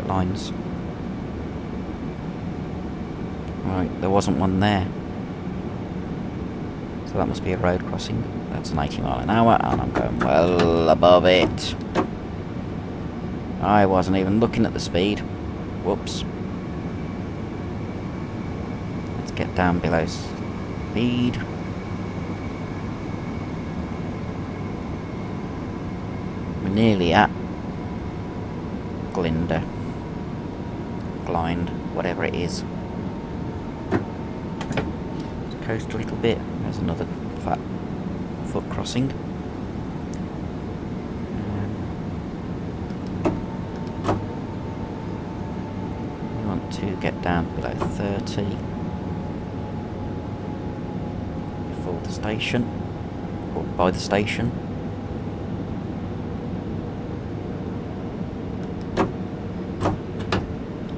lines. Right, there wasn't one there. So that must be a road crossing. That's an 80 mile an hour and I'm going well above it. I wasn't even looking at the speed. Whoops. Let's get down below speed. We're nearly at Glynde. Glynde, whatever it is. Let's coast a little bit. There's another fat foot crossing. to get down below 30 before the station, or by the station.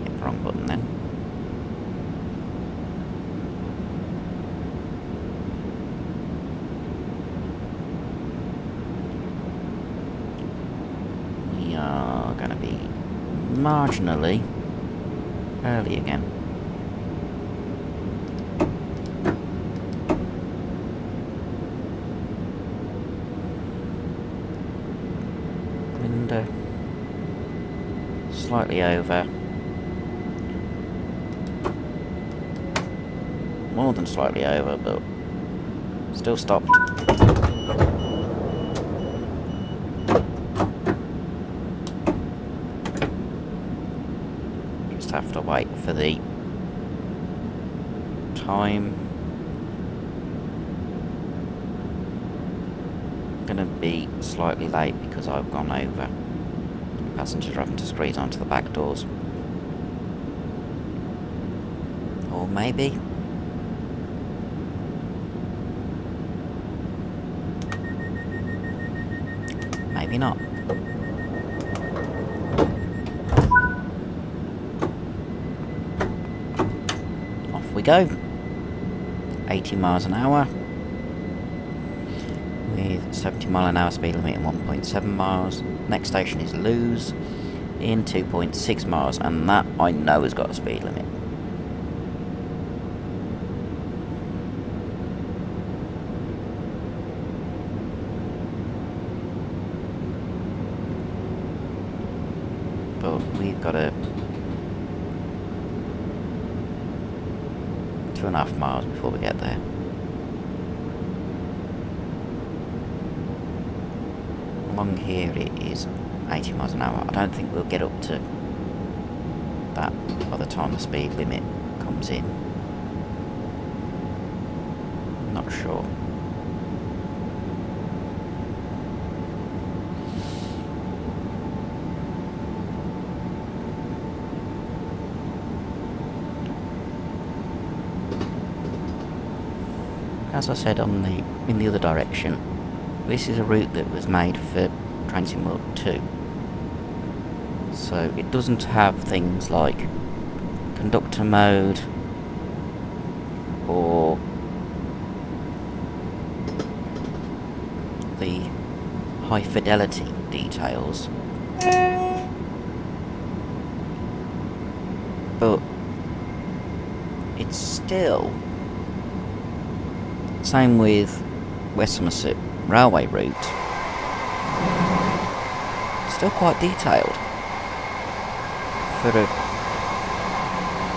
Hit the wrong button then. We are going to be marginally early again. Window slightly over. More than slightly over, but still stopped. Just have to wait for the time. Gonna be slightly late because I've gone over. Passengers are having to squeeze onto the back doors. Or maybe. Maybe not. Off we go. 80 miles an hour. With 70 mile an hour speed limit and 1.7 miles. Next station is Lewes in 2.6 miles, and that I know has got a speed limit. But we've got a 2.5 miles before we get there. Along here it is 80 miles an hour. I don't think we'll get up to that by the time the speed limit comes in. Not sure. As I said in the other direction, this is a route that was made for Transit Mode 2. So it doesn't have things like conductor mode or the high fidelity details. But it's still, same with West Somerset railway route, still quite detailed for a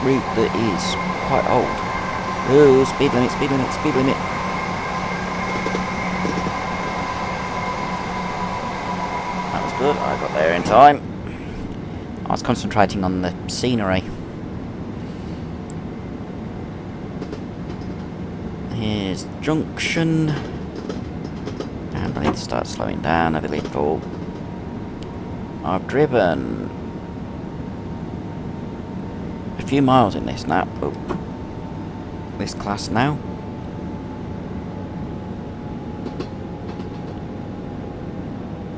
route that is quite old. Oh, speed limit, speed limit, speed limit. That was good, I got there in time. I was concentrating on the scenery. Here's the junction. And I need to start slowing down a little. I've driven a few miles in this now. Oh, this class now.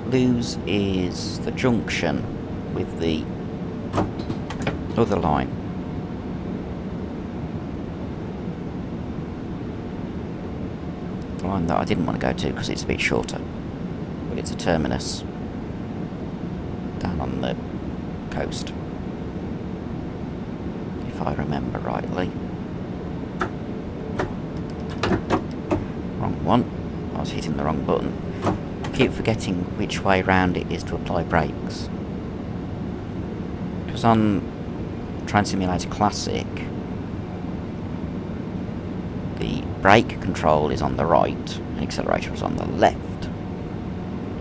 Lewes is the junction with the other line. The line that I didn't want to go to because it's a bit shorter, but it's a terminus down on the coast, if I remember rightly. Wrong one. I was hitting the wrong button. I keep forgetting which way round it is to apply brakes. Because on Train Simulator Classic, the brake control is on the right, and accelerator is on the left.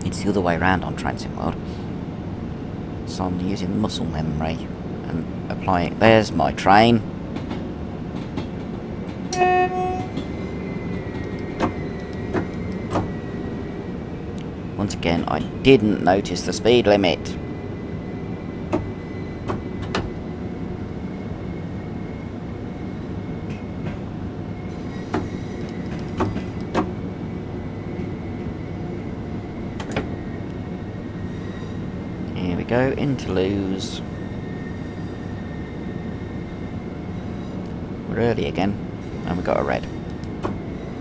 It's the other way around on Train Sim World. So I'm using muscle memory and applying. There's my train. Once again, I didn't notice the speed limit. Here we go, into lose. We're early again, and we got a red.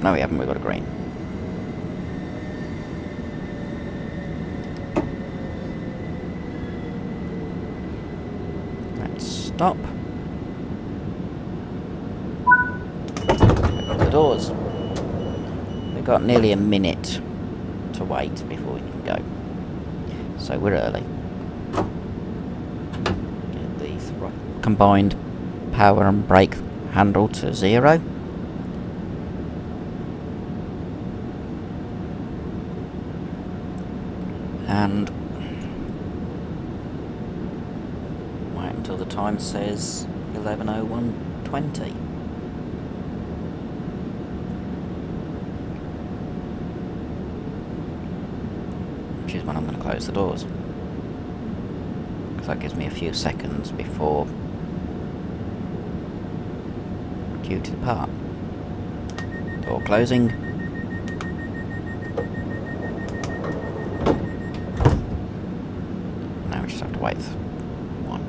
No, we haven't, we got a green. Let's stop. Open the doors. We've got nearly a minute to wait before we can go. So we're early. Get the combined power and brake handle to 0. And wait until the time says 11:01:20. Which is when I'm going to close the doors. Because that gives me a few seconds before due to depart. Door closing. Now we just have to wait. 1.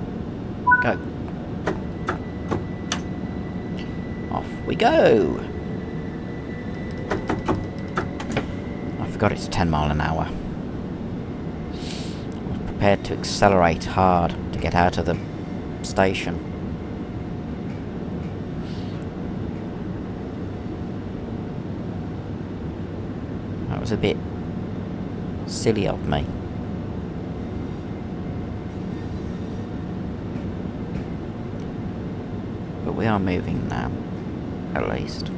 Go. Off we go! I forgot it's 10 miles an hour. I was prepared to accelerate hard to get out of the station. That was a bit silly of me. But we are moving now, at least.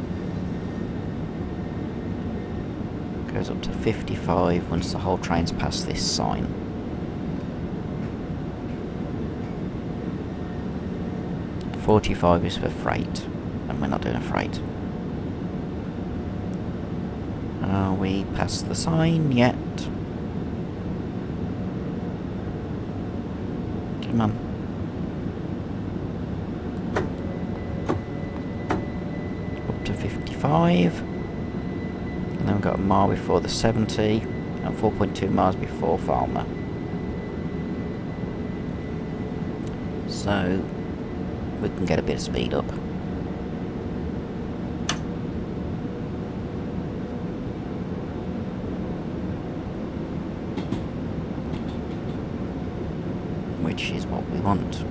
Goes up to 55 once the whole train's past this sign. $45 is for freight, and we're not doing a freight. Are we past the sign yet? Come on. Up to 55. And then we've got a mile before the 70, and 4.2 miles before Falmer. So we can get a bit of speed up. Which is what we want.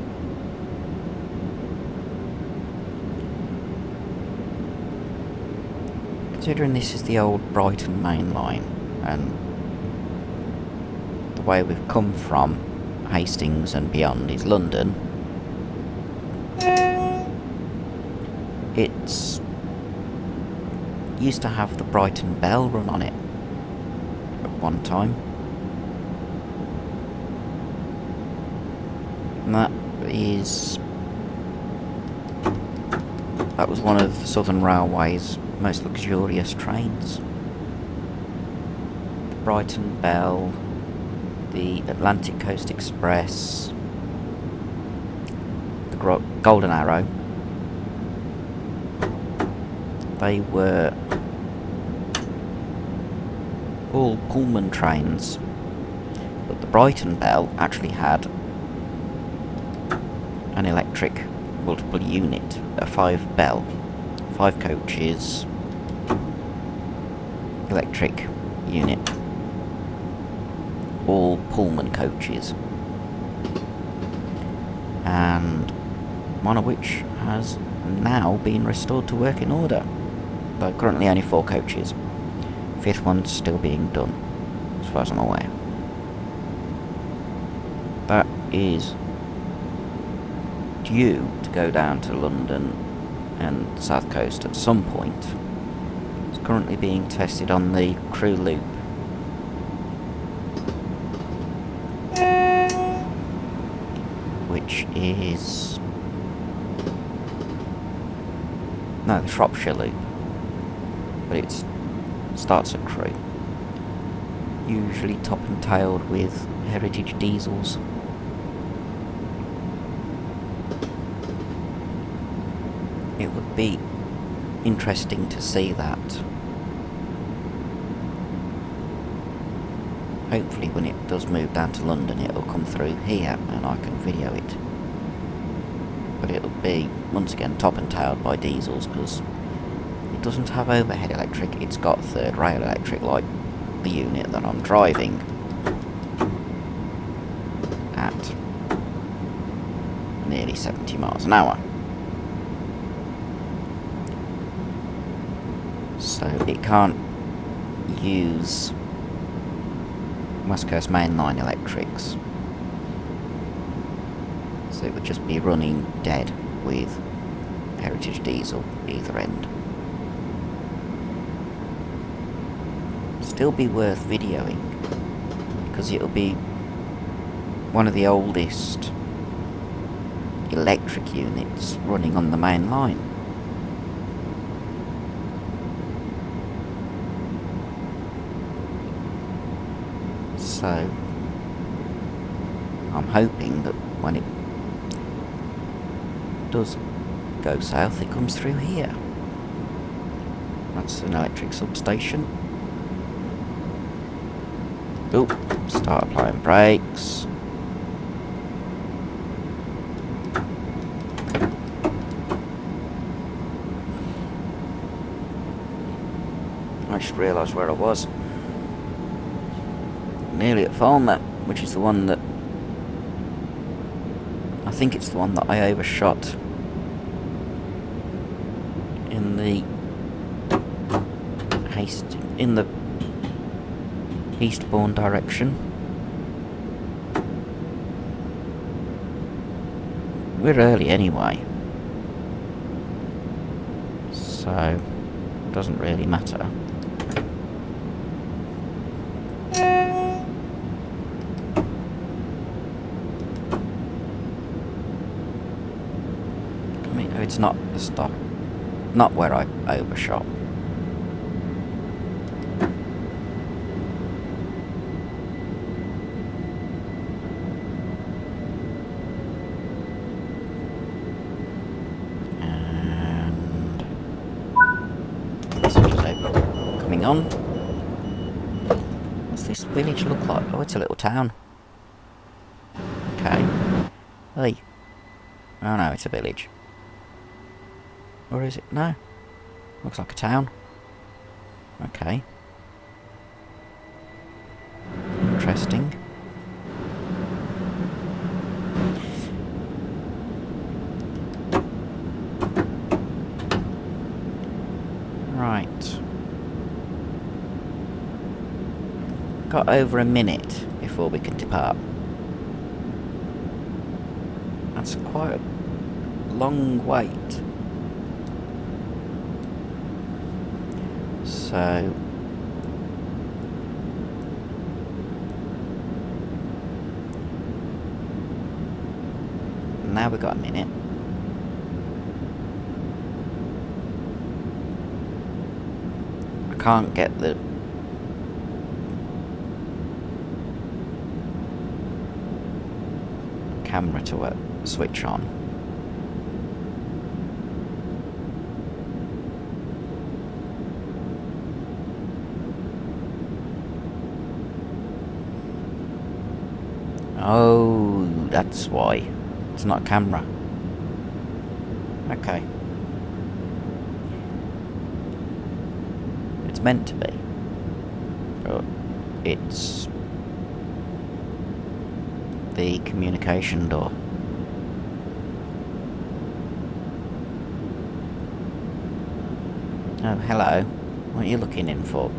Considering this is the old Brighton main line, and the way we've come from Hastings and beyond is London, it's used to have the Brighton Bell run on it at one time. And that was one of the Southern Railway's most luxurious trains. The Brighton Bell, the Atlantic Coast Express, the Golden Arrow. They were all Pullman trains, but the Brighton Bell actually had an electric multiple unit, a 5 bell, 5 coaches, electric unit, all Pullman coaches, and one of which has now been restored to working order, though currently only 4 coaches. 5th one's still being done, as far as I'm aware. That is due to go down to London and South Coast at some point. It's currently being tested on the Crewe Loop. Which is... no, the Shropshire Loop. But it starts at Crewe. Usually top and tailed with heritage diesels. It would be interesting to see that hopefully when it does move down to London it'll come through here and I can video it. But it'll be, once again, top and tailed by diesels because it doesn't have overhead electric, it's got third rail electric like the unit that I'm driving at nearly 70 miles an hour. So it can't use West Coast Main Line electrics. So it would just be running dead with Heritage Diesel either end. Still be worth videoing because it'll be one of the oldest electric units running on the main line. So I'm hoping that when it does go south it comes through here. That's an electric substation. Oh, start applying brakes. I just realised where I was. Nearly at Falmer, which is the one that... I think it's the one that I overshot in the Eastbourne direction. We're early anyway, so it doesn't really matter. I mean, it's not the stop, not where I overshot. On. What's this village look like? Oh, it's a little town. Okay. Hey. Oh no, it's a village. Or is it? No. Looks like a town. Okay. Interesting. Right. Got over a minute before we can depart. That's quite a long wait. So now we've got a minute. I can't get the camera to switch on. Oh, that's why. It's not a camera. Okay. It's meant to be. But it's the communication door. Oh, hello. What are you looking in for?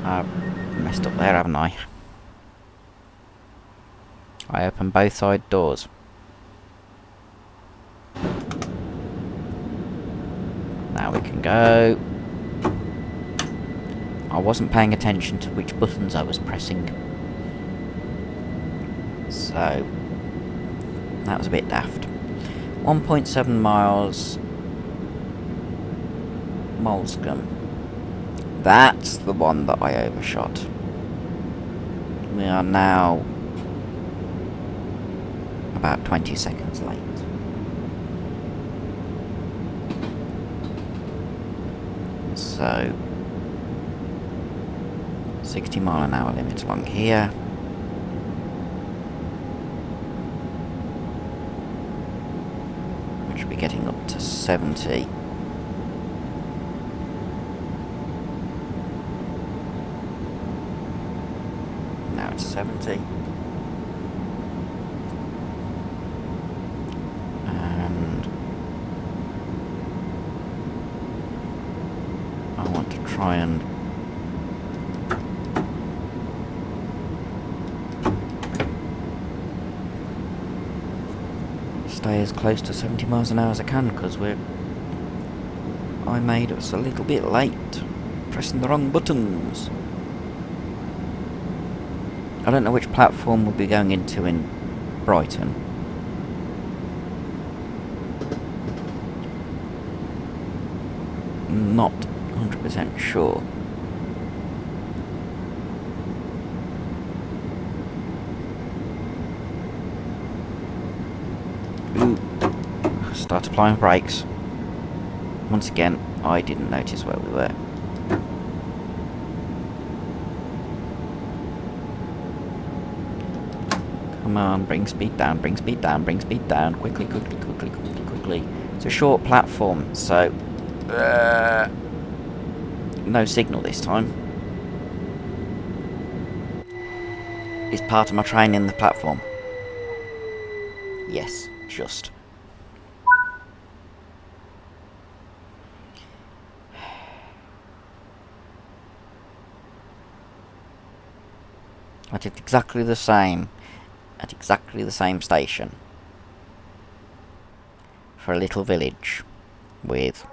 I've messed up there, haven't I? I opened both side doors. Now we can go. I wasn't paying attention to which buttons I was pressing. So, that was a bit daft. 1.7 miles. Molescombe. That's the one that I overshot. We are now about 20 seconds late. So 60 mph limit along here. We should be getting up to 70. Now it's 70. And I want to try and stay as close to 70 miles an hour as I can, because I made us a little bit late, pressing the wrong buttons. I don't know which platform we'll be going into in Brighton. Not 100% sure. Ooh. Start applying brakes. Once again, I didn't notice where we were. Come on, bring speed down, bring speed down, bring speed down. Quickly, quickly, quickly, quickly, quickly. It's a short platform, so... no signal this time. Is part of my training the platform? Yes, just. I did exactly the same at exactly the same station for a little village with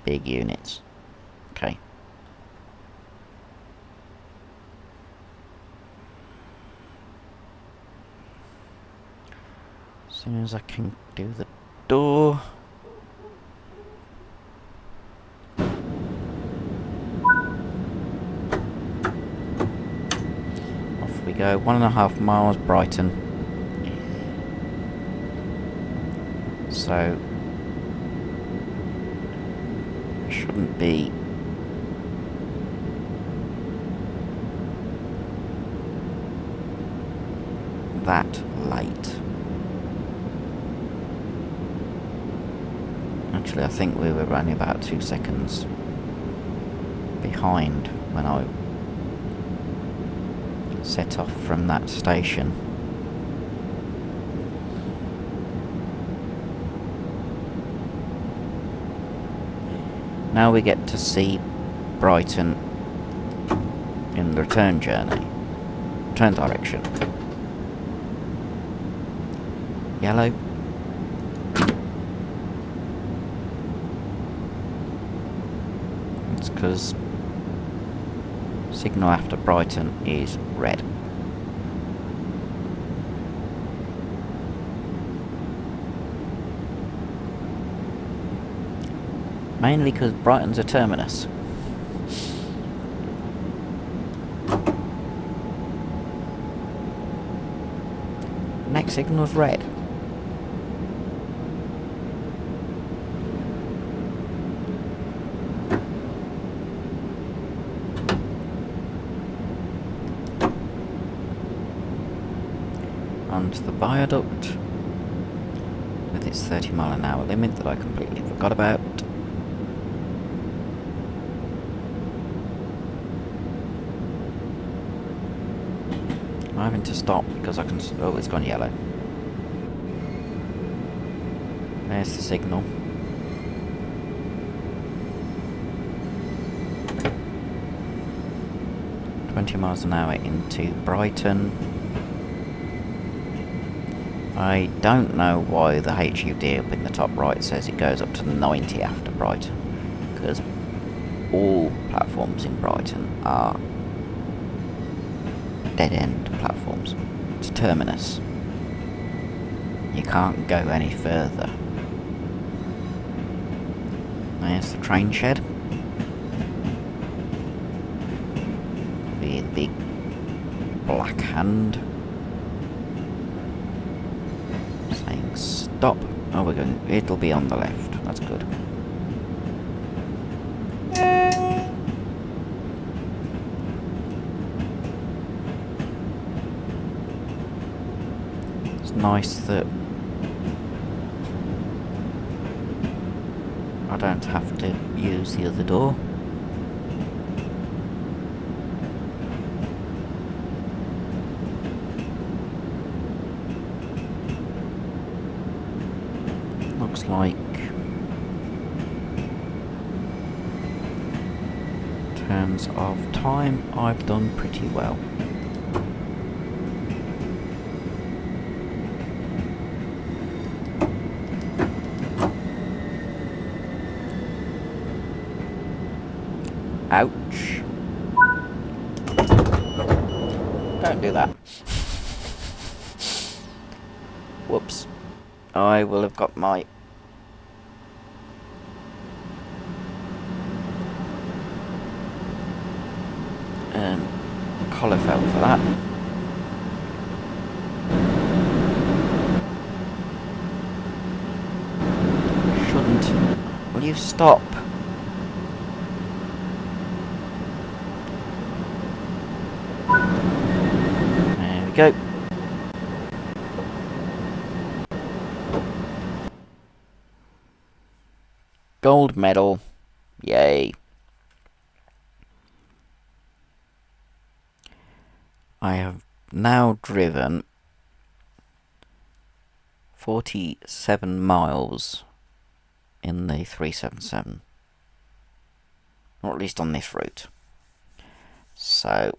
big units. Okay. As soon as I can do the door. Off we go. 1.5 miles, Brighton. So shouldn't be that late. Actually, I think we were only about 2 seconds behind when I set off from that station. Now we get to see Brighton in the return journey. Return direction. Yellow. It's because signal after Brighton is red. Mainly because Brighton's a terminus. Next signal's red. Onto the viaduct with its 30 mph limit that I completely forgot about. I'm having to stop because I can... oh, it's gone yellow. There's the signal. "20 miles an hour into Brighton." I don't know why the HUD up in the top right says it goes up to 90 after Brighton, because all platforms in Brighton are dead-end platforms. It's a terminus. You can't go any further. There's the train shed. with big black hand saying stop. Oh, we're going. It'll be on the left. That's good. It's nice that I don't have to use the other door. Looks like, in terms of time, I've done pretty well. Ouch. Don't do that. Whoops. I will have got my collar fell for that. Shouldn't. Will you stop? There we go. Gold medal. Yay. I have now driven 47 miles in the 377. Or at least on this route. So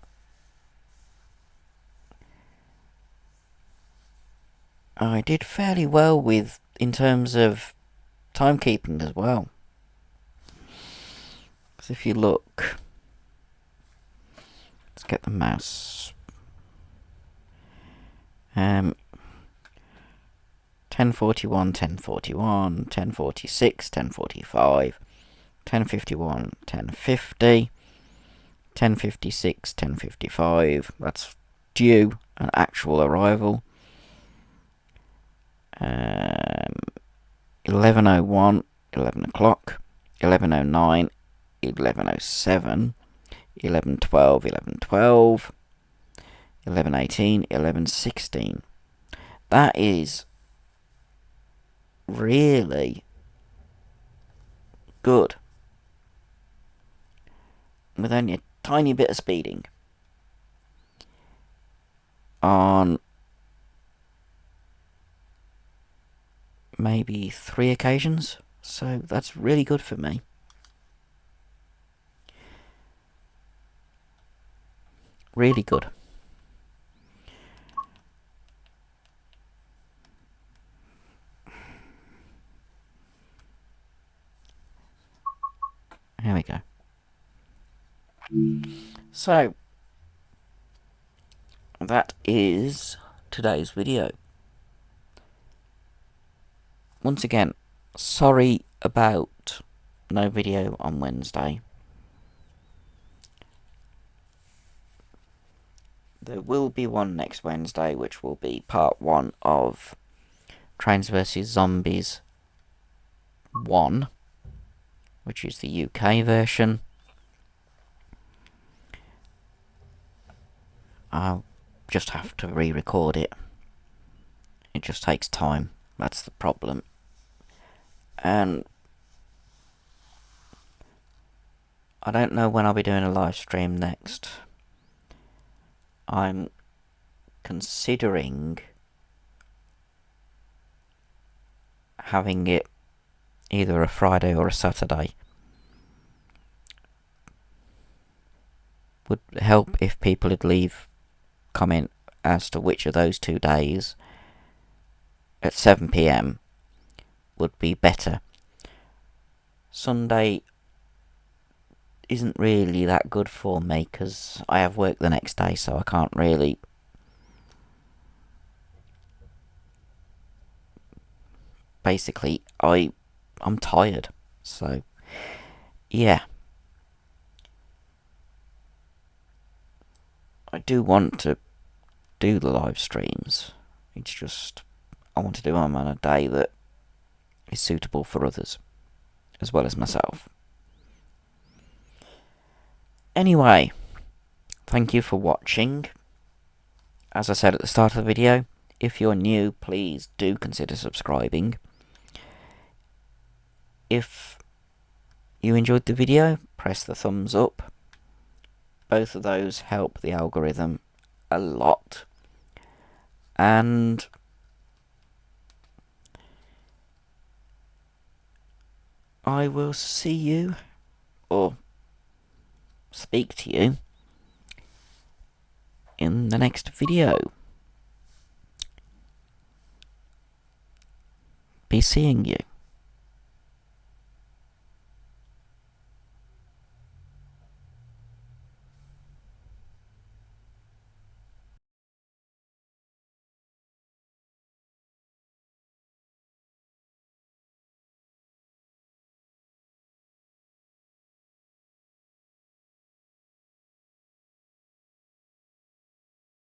I did fairly well with, in terms of timekeeping as well. Because if you look, let's get the mouse. 10:41, 10:41, 10:46, 10:45, 10:51, 10:50, 10:56, 10:55. That's due an actual arrival. 11:01, 11 o'clock, 11:09, 11:07, 11:12, 11:12, 11:18, 11:16. That is really good. With only a tiny bit of speeding. On maybe 3 occasions. So that's really good for me. Really good. Here we go. So, that is today's video. Once again, sorry about no video on Wednesday. There will be one next Wednesday, which will be part 1 of Trains vs Zombies 1, which is the UK version. I'll just have to re-record it. It just takes time. That's the problem. And I don't know when I'll be doing a live stream next. I'm considering having it either a Friday or a Saturday. Would help if people would leave comment as to which of those 2 days at 7 PM would be better. Sunday isn't really that good for me because I have work the next day, so I can't really basically I'm tired, so yeah. I do want to do the live streams. It's just I want to do them on a day that is suitable for others, as well as myself. Anyway, thank you for watching. As I said at the start of the video, if you're new, please do consider subscribing. If you enjoyed the video, press the thumbs up. Both of those help the algorithm a lot. And I will see you, or speak to you, in the next video. Be seeing you.